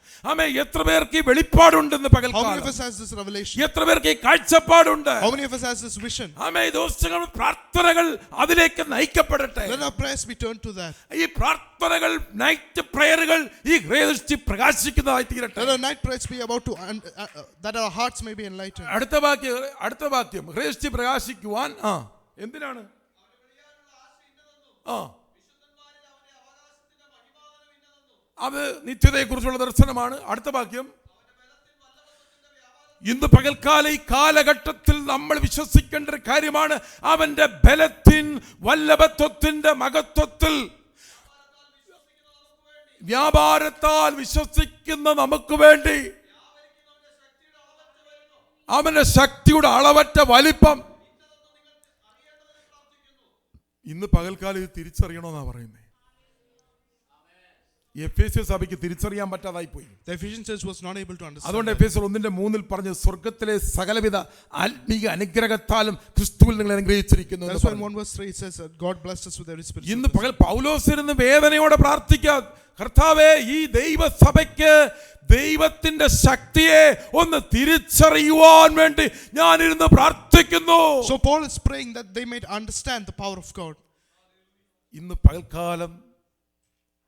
എത്ര പേർക്ക് ഈ വെളിപ്പാടുണ്ടെന്ന് How many പകൽക്കാലം? of us has this revelation? എത്ര പേർക്ക് ഈ കാഴ്ചപ്പാടുണ്ട്? How many of us has this vision? ഈ ദിവസങ്ങൾ പ്രാർത്ഥനകൾ അതിലേക്ക് നയിക്കപ്പെടട്ടെ. Let our prayers be turned to that. ഈ പ്രാർത്ഥനകൾ, നൈറ്റ് പ്രയറുകൾ ഈ ഹൃദയദൃഷ്ടി പ്രകാശിക്കുന്നതായി തീരട്ടെ. Let our night prayers be about to that our hearts may be enlightened. അടുത്ത വാക്യം, ഹൃദയദൃഷ്ടി പ്രകാശിക്കുവാൻ എന്തിനാണ്? അത് നിത്യതയെക്കുറിച്ചുള്ള ദർശനമാണ്. അടുത്ത വാക്യം, ഇന്ന് പകൽക്കാല ഈ കാലഘട്ടത്തിൽ നമ്മൾ വിശ്വസിക്കേണ്ട ഒരു കാര്യമാണ്, അവന്റെ ബലത്തിൻ വല്ലഭത്വത്തിന്റെ മഹത്വത്തിൽ വ്യാപാരത്താൽ വിശ്വസിക്കുന്ന നമുക്ക് വേണ്ടി അവന്റെ ശക്തിയുടെ അളവറ്റ വലിപ്പം ഇന്ന് പകൽക്കാലം ഇത് തിരിച്ചറിയണമെന്നാ പറയുന്നത്. എഫേസ്യ സഭയ്ക്ക് തിരിച്ചറിയാൻ പറ്റാതായി പോയി. The Ephesian church was not able to understand. അതുകൊണ്ട് എഫേസ്യർ 1:3 പറഞ്ഞു, സ്വർഗ്ഗത്തിലെ സകലവിധ ആത്മീക അനുഗ്രഹത്താലും ക്രിസ്തുവിൽ നിങ്ങൾ അനുഗ്രഹിച്ചിരിക്കുന്നു. That's why in 1:3 it says that God blessed us with every spiritual. ഇന്ന് പകൽ പൗലോസ് ഇരുന്ന് വേദനയോടെ പ്രാർത്ഥിക്കുക, കർത്താവേ ഈ ദൈവസഭയ്ക്ക് ദൈവത്തിന്റെ ശക്തിയെ ഒന്ന് തിരിച്ചറിയുവാൻ വേണ്ടി ഞാൻ ഇരുന്ന് പ്രാർത്ഥിക്കുന്നു. So Paul is praying that they might understand the power of God. ഇന്ന് പകൽക്കാലം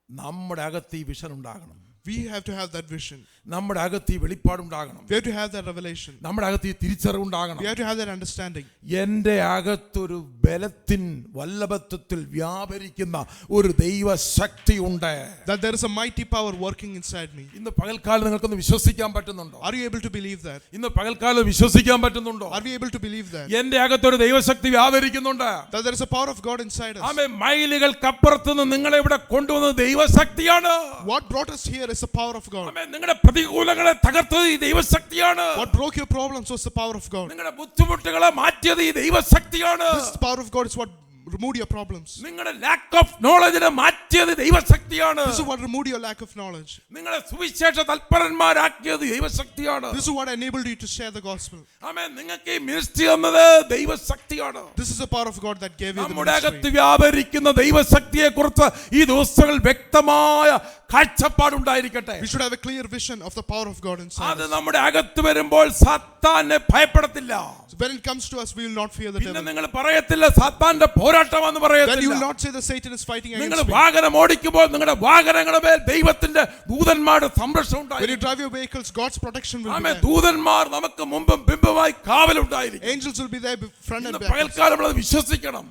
നമ്മുടെ അകത്ത് ഈ വിഷൻ ഉണ്ടാകണം. We have to have that vision. നമ്മുടെ അകത്ത് ഈ വെളിപ്പാടുണ്ടാകണം. We have to have that revelation. നമ്മുടെ അകത്ത് ഈ തിരിച്ചറിവുണ്ടാകണം. We have to have that understanding. എൻ്റെ അകത്തൊരു ബലത്തിൻ വല്ലഭത്വത്തിൽ വ്യാപരിക്കുന്ന ഒരു ദൈവശക്തി ഉണ്ട്. That there is a mighty power working inside me. ഇന്ന് പകൽക്കാലം നിങ്ങൾക്കൊന്ന് വിശ്വസിക്കാൻ പറ്റുന്നുണ്ടോ? Are you able to believe that? ഇന്ന് പകൽക്കാലം വിശ്വസിക്കാൻ പറ്റുന്നുണ്ടോ? Are we able to believe that? എൻ്റെ അകത്തൊരു ദൈവശക്തി വ്യാപരിക്കുന്നുണ്ട്. That there is a power of God inside us. ആമേൻ. മൈലുകൾക്കപ്പുറത്തുനിന്ന് നിങ്ങളെ ഇവിടെ കൊണ്ടുവന്നത് ദൈവശക്തിയാണ്. What brought us here is the power of God. ആമേൻ. നിങ്ങളുടെ പ്രതികൂലങ്ങളെ തകർത്തത് ഈ ദൈവശക്തിയാണ്. What broke your problems was the power of God. നിങ്ങളുടെ ബുദ്ധിമുട്ടുകളെ മാറ്റിയത് ഈ ദൈവശക്തിയാണ്. This power of God is what removed your problems. നിങ്ങളുടെ lack of knowledge മാറ്റിയത് ദൈവശക്തിയാണ്. This is what removed your lack of knowledge. നിങ്ങളെ സുവിശേഷ തൽപരന്മാരാക്കിയത് ദൈവശക്തിയാണ്. This is what enabled you to share the gospel. ആമേൻ. നിങ്ങൾക്ക് ഈ മിനിസ്ട്രി തന്നത് ദൈവശക്തിയാണ്. This is the power of God that gave you the നമ്മുടെ അകത്ത് ministry. വ്യാപരിക്കുന്ന ദൈവശക്തിയെക്കുറിച്ച് ഈ ദിവസങ്ങൾ വ്യക്തമായ കാഴ്ചപ്പാടുണ്ടായിരിക്കട്ടെ. We should have a clear vision of the power of God inside അത് us. നമ്മുടെ അകത്ത് വരുമ്പോൾ സാത്താനെ ഭയപ്പെടത്തില്ല. So when it comes to us, we will not fear the പിന്നെ devil. നിങ്ങൾ പറയത്തില്ല സാത്താന്റെ പോരാട്ടമെന്ന് Then you പറയത്തില്ല. will not say that Satan is fighting നിങ്ങൾ against me. വാഹനം ഓടിക്കുമ്പോൾ നിങ്ങളുടെ വാഹനങ്ങളുടെ മേൽ ദൈവത്തിന്റെ ദൂതന്മാരുടെ സംരക്ഷണം When you ഉണ്ടായിരിക്കും. drive your vehicles, God's protection will be amen. there. ദൂതന്മാർ നമുക്ക് മുമ്പും പിമ്പുമായി കാവലുണ്ടായിരിക്കും. Angels will be there front and ഇന്ന് back. പകൽക്കാലം നമ്മൾ വിശ്വസിക്കണം.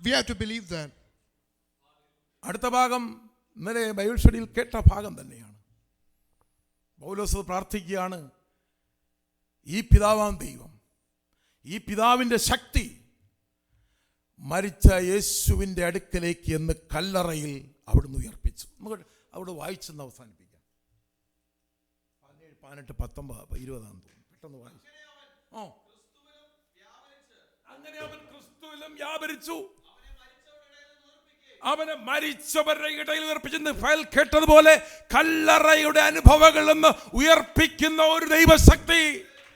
We have to believe that. അടുത്ത ഭാഗം ഇന്നലെ ബൈബിൾ സ്റ്റഡിയിൽ കേട്ട ഭാഗം തന്നെയാണ്. പൗലോസ് പ്രാർത്ഥിക്കുകയാണ്, ഈ പിതാവാം ദൈവം, ഈ പിതാവിൻ്റെ ശക്തി മരിച്ച യേശുവിൻ്റെ അടുക്കലേക്ക് എന്ന് കല്ലറയിൽ അവിടുന്ന് ഉയർപ്പിച്ചു. നമുക്ക് അവിടെ വായിച്ചെന്ന് അവസാനിപ്പിക്കാം. 17, 18, 19, 20 പെട്ടെന്ന് വായിച്ചു. അങ്ങനെ അവൻ ക്രിസ്തുവിലും വ്യാപരിച്ചു, അവനെ മരിച്ചവരുടെ ഇടയിൽ ഉയർപ്പിച്ചെന്ന് ഫയൽ കേട്ടതുപോലെ കല്ലറയുടെ അനുഭവങ്ങളിൽ നിന്ന് ഉയർപ്പിക്കുന്ന ഒരു ദൈവശക്തി.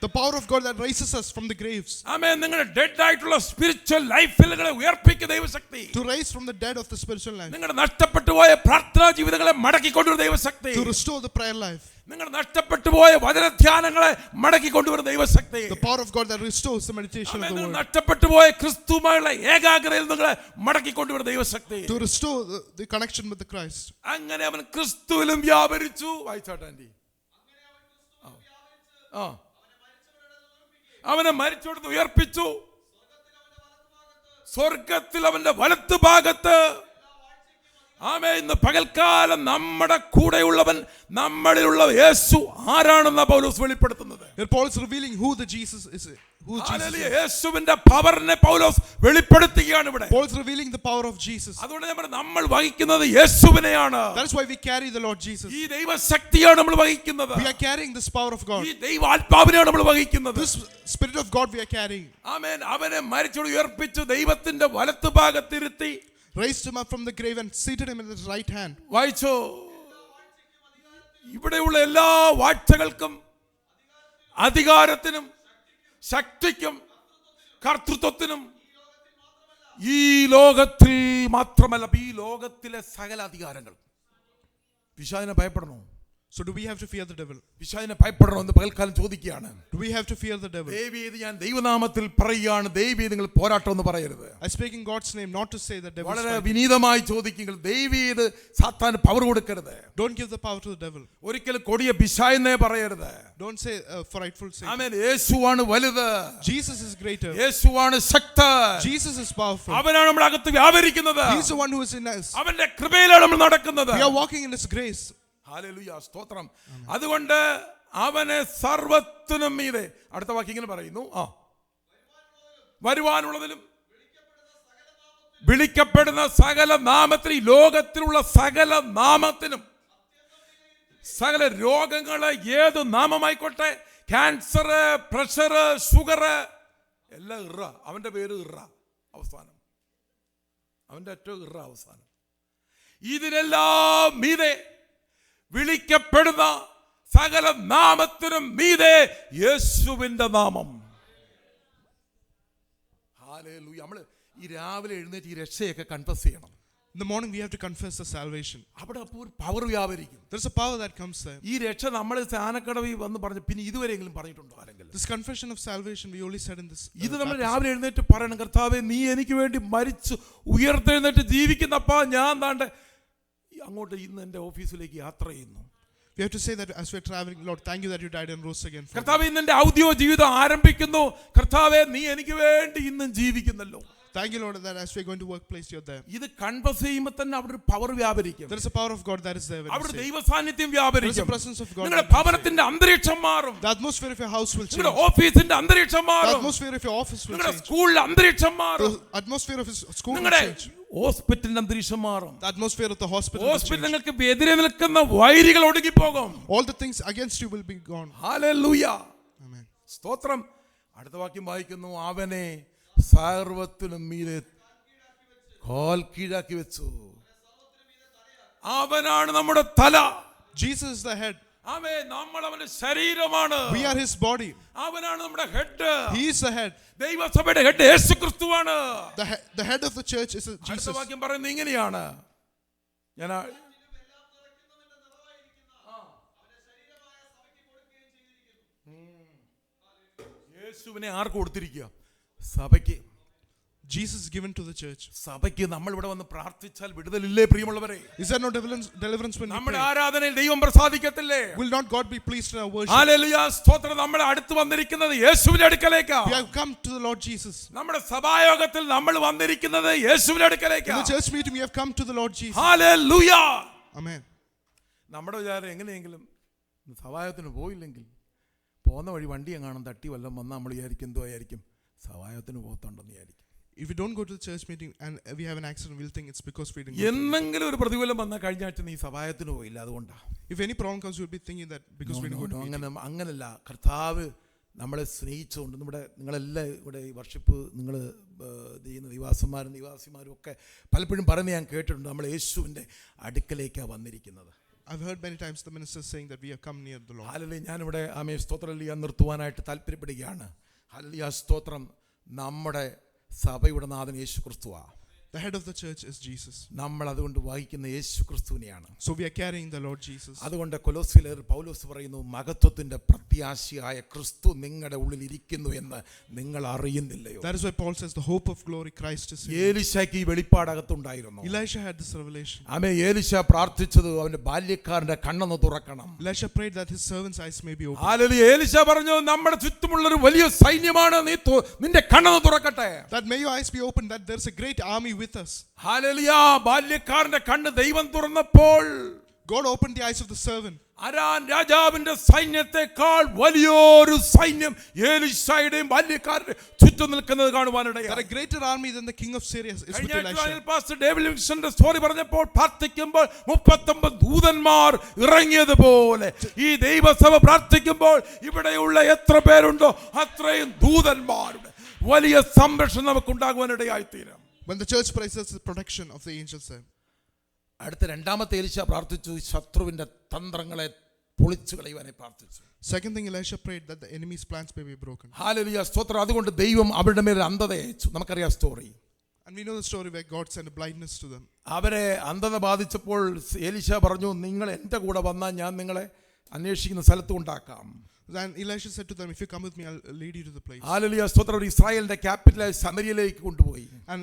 The power of God that raises us from the graves. ആമേൻ. നിങ്ങളുടെ ഡെഡ് ആയിട്ടുള്ള സ്പിരിച്വൽ ലൈഫിൽ നിങ്ങളെ ഉയർപ്പിക്കുന്ന ദൈവശക്തി. To raise from the dead of the spiritual life. നിങ്ങളുടെ നഷ്ടപ്പെട്ടു പോയ പ്രാർത്ഥനാ ജീവിതങ്ങളെ മടക്കിക്കൊണ്ടുവരുന്ന ദൈവശക്തി. To restore the prayer life. നിങ്ങളുടെ നഷ്ടപ്പെട്ടു പോയ വചനധ്യാനങ്ങളെ മടക്കിക്കൊണ്ടുവരുന്ന ദൈവശക്തി. The power of God that restores the meditation of the word. നഷ്ടപ്പെട്ടു പോയ ക്രിസ്തുവുമായുള്ള ഏകാഗ്രതയിൽ നിങ്ങളെ മടക്കിക്കൊണ്ടുവരുന്ന ദൈവശക്തി. To restore the connection with the Christ. അങ്ങനെ അവൻ ക്രിസ്തുവിലും വ്യാപരിച്ചു. വായിച്ചാട്ടെ ആൻറ്റി. അവനെ മരിച്ചോടത്ത് ഉയർപ്പിച്ചു, സ്വർഗത്തിൽ അവന്റെ വലത്ത് ഭാഗത്ത്. ആമേൻ. ഇന്ന് പകൽക്കാലം നമ്മുടെ കൂടെയുള്ളവൻ, നമ്മളിലുള്ള യേശു ആരാണെന്ന പൗലോസ് വെളിപ്പെടുത്തുന്നത്. Here Paul is revealing who the Jesus is. Who Jesus is. യേശുവിന്റെ പവറിനെ പൗലോസ് വെളിപ്പെടുത്തുകയാണ് ഇവിടെ. Paul is revealing the power of Jesus. അതുകൊണ്ട് നമ്മൾ വഹിക്കുന്നത് യേശുവിനെയാണ്. That is why we carry the Lord Jesus. ഈ ദൈവശക്തിയാണ് നമ്മൾ വഹിക്കുന്നത്. We are carrying this power of God. ഈ ദൈവാത്മാവിനെയാണ് നമ്മൾ വഹിക്കുന്നത്. This spirit of God we are carrying. ആമേൻ. അവനെ മരിച്ചോട് ഉയർപ്പിച്ചു, ദൈവത്തിന്റെ വലത്ത് ഭാഗത്തിരുത്തി, raised him up from the grave and seated him in his right hand. വായിച്ചോ. ഇവിടെയുള്ള എല്ലാ വാഴ്ചകൾക്കും അധികാരത്തിനും ശക്തിക്കും കർത്തൃത്വത്തിനും ഈ ലോകത്തിൽ മാത്രമല്ല, ഈ ലോകത്തിലെ സകല അധികാരങ്ങളും. പിശാചിനെ ഭയപ്പെടണോ? So do we have to fear the devil? പിശാചിനെ ഭയപ്പെടണോ എന്ന് പകൽക്കാലം ചോദിക്കുകയാണ്. Do we have to fear the devil? ദൈവീത് ഞാൻ ദൈവനാമത്തിൽ പറയുകയാണ്, ദൈവീത് നിങ്ങൾ പോരാട്ടം എന്ന് പറയരുത്. I speak in God's name, not to say the devil. വളരെ വിനീതമായി ചോദിക്കുക, ദൈവീത് സാത്താന് പവർ കൊടുക്കരുത്. Don't give the power to the devil. ഒരിക്കലും കൊടിയ പിശാചിനെ പറയരുത്. Don't say frightful Satan. ആമേൻ. യേശുവാണ് വലുത്. Jesus is greater. യേശുവാണ് ശക്തൻ. Jesus is powerful. അവനാണ് നമ്മുടെ അകത്ത് വ്യാപരിക്കുന്നത്. He is the one who is in us. അവന്റെ കൃപയിലാണ് നമ്മൾ നടക്കുന്നത്. We are walking in his grace. Hallelujah, സ്തോത്രം. അതുകൊണ്ട് അവനെ സർവത്തിനും മീതെ, അടുത്ത വാക്യം ഇങ്ങനെ പറയുന്നു, വരുവാനുള്ളതിലും വിളിക്കപ്പെടുന്ന സകല നാമത്തിനും, ലോകത്തിലുള്ള സകല നാമത്തിനും, സകല രോഗങ്ങള് ഏത് നാമമായിക്കോട്ടെ, ക്യാൻസർ, പ്രഷർ, ഷുഗർ എല്ലാം ഇറ. അവന്റെ പേര് ഇറ അവസാനം, അവന്റെ ഏറ്റവും ഇറ അവസാനം. ഇതിനെല്ലാം മീതെ വിളിക്കപ്പെടുന്ന സകല നാമത്തിനും മീതെ യേശുവിന്റെ നാമം. ഹല്ലേലൂയ. നമ്മൾ ഈ രാവിലെ എഴുന്നേറ്റ് ഈ രക്ഷയൊക്കെ കൺഫസ് ചെയ്യണം. In the morning we have to confess the salvation. അവിടെ അപ്പോൾ ഒരു power വ്യാപരിക്കും. There's a power that comes there. ഈ രക്ഷ നമ്മൾ സ്ഥാനക്കടവിൽ വന്ന് പറഞ്ഞു, പിന്നെ ഇതുവരെയെങ്കിലും പറഞ്ഞിട്ടുണ്ടോ ആരെങ്കിലും? This confession of salvation we only said in this. ഇത് നമ്മൾ രാവിലെ എഴുന്നേറ്റ് പറയണം, കർത്താവേ നീ എനിക്ക് വേണ്ടി മരിച്ചു ഉയർത്തെഴുന്നേറ്റ് ജീവിക്കുന്നപ്പാ, ഞാൻ താണ്ട് അങ്ങോട്ട് ഇന്ന് എൻ്റെ ഓഫീസിലേക്ക് യാത്ര ചെയ്യുന്നു. We have to say that as we're traveling, Lord, thank you that you died and rose again for me. കർത്താവേ, ഇന്ന് എന്റെ ഔദ്യോഗിക ജീവിതം ആരംഭിക്കുന്നു. കർത്താവേ, നീ എനിക്ക് വേണ്ടി ഇന്നും ജീവിക്കുന്നല്ലോ. Thank you, Lord, that as we're going to workplace, you're there. ഇത് കൺഫസ് ചെയ്യുമ്പോൾ തന്നെ അവിടെ ഒരു power വ്യാപരിക്കും. There is a power of God that is there when അവിടെ you say. ദൈവ സാന്നിധ്യം There is a വ്യാപരിക്കും. presence of God. നിങ്ങളുടെ when you say. ഭവനത്തിന്റെ അന്തരീക്ഷം മാറും. The atmosphere of your house will change. നിങ്ങളുടെ ഓഫീസിന്റെ അന്തരീക്ഷം The മാറും. atmosphere of your office will നിങ്ങളുടെ change. സ്കൂളിലെ അന്തരീക്ഷം മാറും. The atmosphere of his school will നിങ്ങളുടെ change. ഹോസ്പിറ്റലിന്റെ അന്തരീക്ഷം മാറും. The atmosphere of the hospital will change. ഹോസ്പിറ്റലുകൾക്ക് എതിരെ നിൽക്കുന്ന വൈരികൾ ഒടുങ്ങിപ്പോകും. All the things against you will be gone. Hallelujah. Amen. സ്തോത്രം. അടുത്ത വാക്യം വായിക്കുന്നു. അവനെ സർവ്വത്തിനും മീതെ കാൽ കീഴാക്കി വെച്ചു. അവനാണ് നമ്മുടെ തല. Jesus is the head. ആമേൻ. നമ്മൾ അവന്റെ ശരീരമാണ്. We are his body. അവനാണ് നമ്മുടെ head. He is the head. ദൈവസഭയുടെ ഹെഡ് യേശുക്രിസ്തുവാണ്. The head of the church is അടുത്ത Jesus. വാക്യം പറയുന്നത് ഇങ്ങനെയാണ്. ഞാൻ യേശുവിനെ ആർക്ക് കൊടുത്തിരിക്കുക? സഭയ്ക്ക്. Jesus is given to the church. സഭയ്ക്ക്. നമ്മൾ ഇവിടെ വന്ന് പ്രാർത്ഥിച്ചാൽ വിടുതലില്ലേ പ്രിയമുള്ളവരെ? Is there no deliverance when we നമ്മുടെ pray? ആരാധനയിൽ ദൈവം പ്രസാദിക്കത്തില്ലേ? Will not God be pleased in our worship? Hallelujah. സ്തോത്രം. നമ്മൾ അടുത്ത് വന്നിരിക്കുന്നത് യേശുവിന്റെ അടുക്കലേക്കാ. We have come to the Lord Jesus. നമ്മുടെ സഭായോഗത്തിൽ നമ്മൾ വന്നിരിക്കുന്നത് യേശുവിന്റെ In അടുക്കലേക്കാ. the church meeting, we have come to the Lord Jesus. Hallelujah. Amen. നമ്മുടെ വിചാരം എങ്ങനെയെങ്കിലും സഭായോഗത്തിന് പോയില്ലെങ്കിൽ പോകുന്ന വഴി വണ്ടി എങ്ങാനും തട്ടി വല്ലതും വന്നാൽ നമ്മൾ വിചാരിക്കും എന്തോ ആയിരിക്കും, സഭായോഗത്തിന് പോകത്തുണ്ടെന്ന് വിചാരിക്കും. If we don't go to the church meeting and we have an accident, we'll think it's because we didn't go. എന്തെങ്കിലും ഒരു പ്രതികൂലം വന്നാൽ കഴിഞ്ഞ ആഴ്ച നീ സഭായോഗത്തിന് പോയില്ല അതുകൊണ്ടാ. If any problem comes, we'll be thinking that because we didn't go to meeting. അങ്ങനല്ല. കർത്താവ് നമ്മളെ സ്നേഹിച്ചുകൊണ്ട് നിങ്ങളെല്ലാം ഇവിടെ ഈ വർഷിപ്പ് നിങ്ങൾ ചെയ്യുന്ന നിവാസിമാരും ഒക്കെ പലപ്പോഴും പറയുന്നത് ഞാൻ കേട്ടിട്ടുണ്ട്. നമ്മൾ യേശുവിൻ്റെ അടുക്കലേക്കാണ് വന്നിരിക്കുന്നത്. I've heard many times the ministers saying that we have come near the Lord. Hallelujah. ഞാനിവിടെ ആമേൻ സ്തോത്രലിയ നിർത്തുവാനായിട്ട് താല്പര്യപ്പെടുകയാണ്. ഹല്ലേലൂയ. സ്തോത്രം. നമ്മുടെ സഭയുടെ നാഥൻ യേശു ക്രിസ്തുവാണ്. The head of the church is Jesus. നമ്മൾ അതുകൊണ്ട് വഹിക്കുന്ന യേശു ക്രിസ്തുവിനെയാണ്. So we are carrying the Lord Jesus. അതുകൊണ്ട് കൊലോസ്യർ പൗലോസ് പറയുന്നു, മഹത്വത്തിന്റെ പ്രത്യാശയായ ക്രിസ്തു നിങ്ങളുടെ ഉള്ളിൽ ഇരിക്കുന്നു എന്ന് നിങ്ങൾ അറിയുന്നില്ലയോ? That is why Paul says the hope of glory Christ is in you. ഏലിശയ്ക്ക് ഈ വെളിപ്പാടകത്തുണ്ടായിരുന്നു. Elisha had this revelation. ആമേൻ. ഏലിശ പ്രാർത്ഥിച്ചത് അവന്റെ ബാല്യക്കാരന്റെ കണ്ണൊന്ന് തുറക്കണം. Elisha prayed that his servant's eyes may be opened. Hallelujah. Elisha പറഞ്ഞു, നമ്മുടെ ചുറ്റുമുള്ളൊരു വലിയ സൈന്യമാണ്, നിന്റെ കണ്ണൊന്ന് തുറക്കട്ടെ. That may your eyes be opened, that there's a great army with us. Hallelujah. ബാല്യക്കാരന്റെ കണ്ണ് ദൈവം തുറന്നപ്പോൾ God opened the eyes of the servant. അരാൻ രാജാവിന്റെ സൈന്യത്തെക്കാൾ വലിയൊരു സൈന്യം ഏലിശയുടെയും ബാല്യക്കാരുടെ ചുറ്റും നിൽക്കുന്നത് കാണുവാനിടയായി. That a greater army than the king of Syria is with Elisha. Pastor David ലിവിങ്സ്റ്റന്റെ സ്റ്റോറി പറഞ്ഞപ്പോൾ പ്രാർത്ഥിക്കുമ്പോൾ 39 ദൂതന്മാർ ഇറങ്ങിയതുപോലെ ഈ ദൈവസഭ പ്രാർത്ഥിക്കുമ്പോൾ ഇവിടെയുള്ള എത്ര പേരുണ്ടോ അത്രയും ദൂതന്മാരുടെ വലിയ സംരക്ഷണം നമുക്ക് ഉണ്ടാകുവാനിടയായി തീരും. When the church prays, the protection of the angels there. അടുത്ത രണ്ടാമത്തെ എലീശ പ്രാർത്ഥിച്ചു, ശത്രുവിന്റെ തന്ത്രങ്ങളെ പൊളിച്ചു കളയുവാനായി പ്രാർത്ഥിച്ചു. Second thing, Elisha prayed that the enemy's plans may be broken. Hallelujah. സ്തോത്രം. അതുകൊണ്ട് ദൈവം അവരുടെ മേൽ അന്ധത അയച്ചു. നമുക്കറിയാം story. And we know the story where God sent a blindness to them. അവരെ അന്ധത ബാധിച്ചപ്പോൾ എലീശ പറഞ്ഞു, നിങ്ങൾ എൻ്റെ കൂടെ വന്നാൽ ഞാൻ നിങ്ങളെ അന്വേഷിക്കുന്ന സ്ഥലത്ത് കൊണ്ടാക്കാം. Then Elisha said to them, if you come with me, I'll lead you to the place. Hallelujah. സ്തോത്രം. ഇസ്രായേലിന്റെ ക്യാപിറ്റലായ സമരിയയിലേക്ക് കൊണ്ടുപോയി. And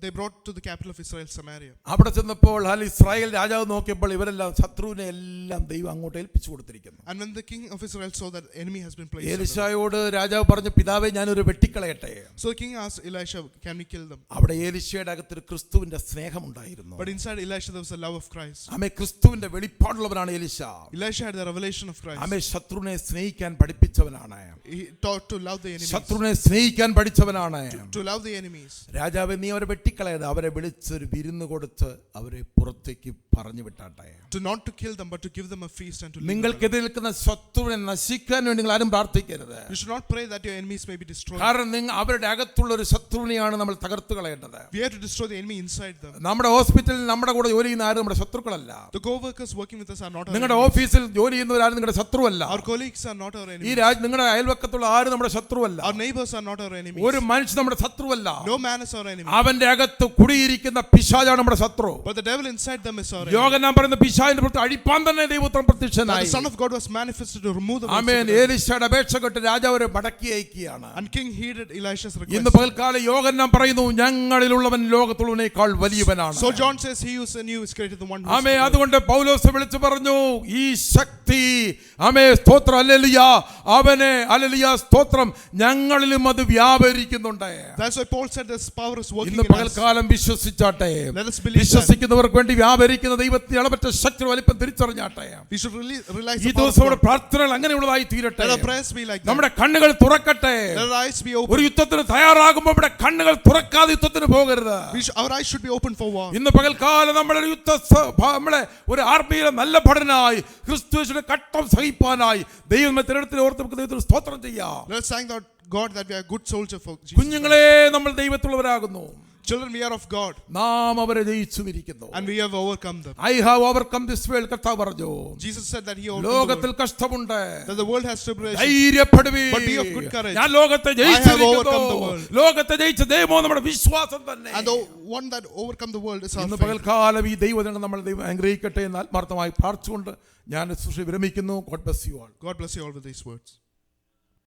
they brought to the capital of Israel, Samaria. അവിടെ ചെന്നപ്പോൾ ഇസ്രായേൽ രാജാവ് നോക്കിയപ്പോൾ ഇവരെല്ലാം ശത്രുവിനെ എല്ലാം ദൈവം അങ്ങോട്ട് ഏൽപ്പിച്ചു കൊടുത്തിരിക്കുന്നു. And when the king of Israel saw that enemy has been placed, എലീശയോട് രാജാവ് പറഞ്ഞു, പിതാവേ ഞാനൊരു വെട്ടിക്കളയട്ടെ. so the king asked Elisha, can we kill them? അവിടെ എലീശയുടെ അകത്തൊരു ക്രിസ്തുവിന്റെ സ്നേഹം ഉണ്ടായിരുന്നു. But inside Elisha there was a love of Christ. ആമേ. ക്രിസ്തുവിന്റെ വെളിപ്പാടുള്ളവനാണ് എലീശ. Elisha had the revelation of Christ. ആമേ. ശത്രുവിനെ സ്നേഹിക്കാൻ പഠിപ്പിച്ചവനാണ്. He taught to love the enemies. ശത്രുവിനെ സ്നേഹിക്കാൻ പഠിച്ചവനാണ്. To love the enemies. രാജാവേ നീ അവരെ വെട്ടിക്കളയരുത്, അവരെ വിളിച്ചൊരു വിരുന്ന് കൊടുത്ത് അവരെ പുറത്തേക്ക് പറഞ്ഞു വിട്ടാട്ടെ. To not to kill them, but to give them a feast and to lead them. നിങ്ങൾക്കെതിരെ നിൽക്കുന്ന ശത്രുവിനെ നശിക്കാൻ വേണ്ടി നിങ്ങൾ ആരും പ്രാർത്ഥിക്കരുത്. You should not pray that your enemies may be destroyed. കാരണം അവരുടെ അകത്തുള്ള ഒരു ശത്രുവിനെയാണ് നമ്മൾ തകർത്ത് കളയേണ്ടത്. We have to destroy the enemy inside them. നമ്മുടെ ഹോസ്പിറ്റലിൽ നമ്മുടെ കൂടെ ജോലി ചെയ്യുന്ന ആരും നമ്മുടെ ശത്രുക്കളല്ല. The co-workers working with us are not our നിങ്ങളുടെ enemies. ഓഫീസിൽ ജോലി ചെയ്യുന്നവരാരും നിങ്ങളുടെ ശത്രുവല്ല. Our colleagues are not our ഈ enemies. നിങ്ങളുടെ അയൽവക്കത്തുള്ള ആരും നമ്മുടെ ശത്രുവല്ല. Our neighbors are not our enemies. ഒരു മനുഷ്യൻ നമ്മുടെ ശത്രുവല്ല. No man is our enemy. അവന്റെ അകത്ത് കുടിയിരിക്കുന്ന പിശാചാണ് നമ്മുടെ ശത്രു. But the devil inside them is our enemy. യോഹന്നാൻ പറയുന്ന പിശാചിന്റെ പുറത്ത് അഴിപ്പാൻ തന്നെ ദൈവപുത്രൻ That പ്രത്യക്ഷനായി. the Son of God was manifested to remove the works of amen. the devil. എലീശയുടെ അപേക്ഷ കേട്ട് രാജാവ് അവരെ മടക്കി അയക്കുകയാണ്. And king heeded Elisha's request. ഇന്ന് പകൽക്കാലം യോഹന്നാൻ പറയുന്നു, ഞങ്ങളിലുള്ളവൻ ലോകത്തുള്ളവനേക്കാൾ വലിയവനാണ്. So John says, he who is in you is greater than one who is ആമേ. in the world. അതുകൊണ്ട് പൗലോസ് വിളിച്ചു പറഞ്ഞു, ഈ ശക്തി, ആമേ, സ്തോത്രം, ഹല്ലേലൂയ, അവനെ, ഹല്ലേലൂയ, സ്തോത്രം, ഞങ്ങളിലും അത് വ്യാപരിക്കുന്നുണ്ട്. That's why Paul said this power is working ഇന്ന് in us. പകൽക്കാലം വിശ്വസിച്ചാട്ടെ. Let us believe that. വിശ്വസിക്കുന്നവർക്ക് വേണ്ടി വ്യാപരിക്കുന്ന ദൈവത്തിന്റെ അളവറ്റ ശക്തി വലിപ്പം തിരിച്ചറിഞ്ഞാട്ടെ. We should realize ഈ the power of ദിവസം God. പ്രാർത്ഥനകൾ അങ്ങനെയുള്ളതായി തീരട്ടെ. Let our prayers be like that. നമ്മുടെ കണ്ണുകൾ തുറക്കട്ടെ. Let our eyes be open. ഒരു യുദ്ധത്തിന് തയ്യാറാകുമ്പോൾ നമ്മുടെ കണ്ണുകൾ തുറക്കാതെ യുദ്ധത്തിന് പോകരുത്. Our eyes should be open for war. ഇന്ന് പകൽക്കാലം നമ്മുടെ നമ്മളെ ഒരു ആർമിയിലെ നല്ല ഭടനായി ക്രിസ്തുവിന്റെ കട്ടം സഹിപ്പാനായി ദൈവമേ തിരഞ്ഞെടുത്തിൽ ഓർത്ത് നമുക്ക് ദൈവത്തിന് സ്തോത്രം ചെയ്യാം. Let's thank God that we are a good soldier for Jesus. കുഞ്ഞുങ്ങളെ, നമ്മൾ ദൈവത്തിലുള്ളവരാകുന്നു. Children, we are of God. നാം അവരെ ജയിച്ചുമിരിക്കുന്നു. And we have overcome them. I have overcome this world. കർത്താവ് പറഞ്ഞു. Jesus said that he overcome ലോകത്തിൽ the world. കഷ്ടമുണ്ട്. That the world has tribulation. ധൈര്യപ്പെടുവീൻ. But be of good courage. ഞാൻ ലോകത്തെ I have overcome the ജയിച്ചിരിക്കുന്നു. world. ലോകത്തെ ജയിച്ച ദൈവം നമ്മുടെ വിശ്വാസം തന്നെ. And the one that overcome the world is our ഇന്ന് faith. പകൽക്കാലം ഈ ദൈവജനം നമ്മൾ ദൈവം അനുഗ്രഹിക്കട്ടെ എന്ന് ആത്മാർത്ഥമായി പ്രാർത്ഥിച്ചുകൊണ്ട് ഞാൻ ശുശ്രൂഷ വിരമിക്കുന്നു. God bless you all. God bless you all with these words.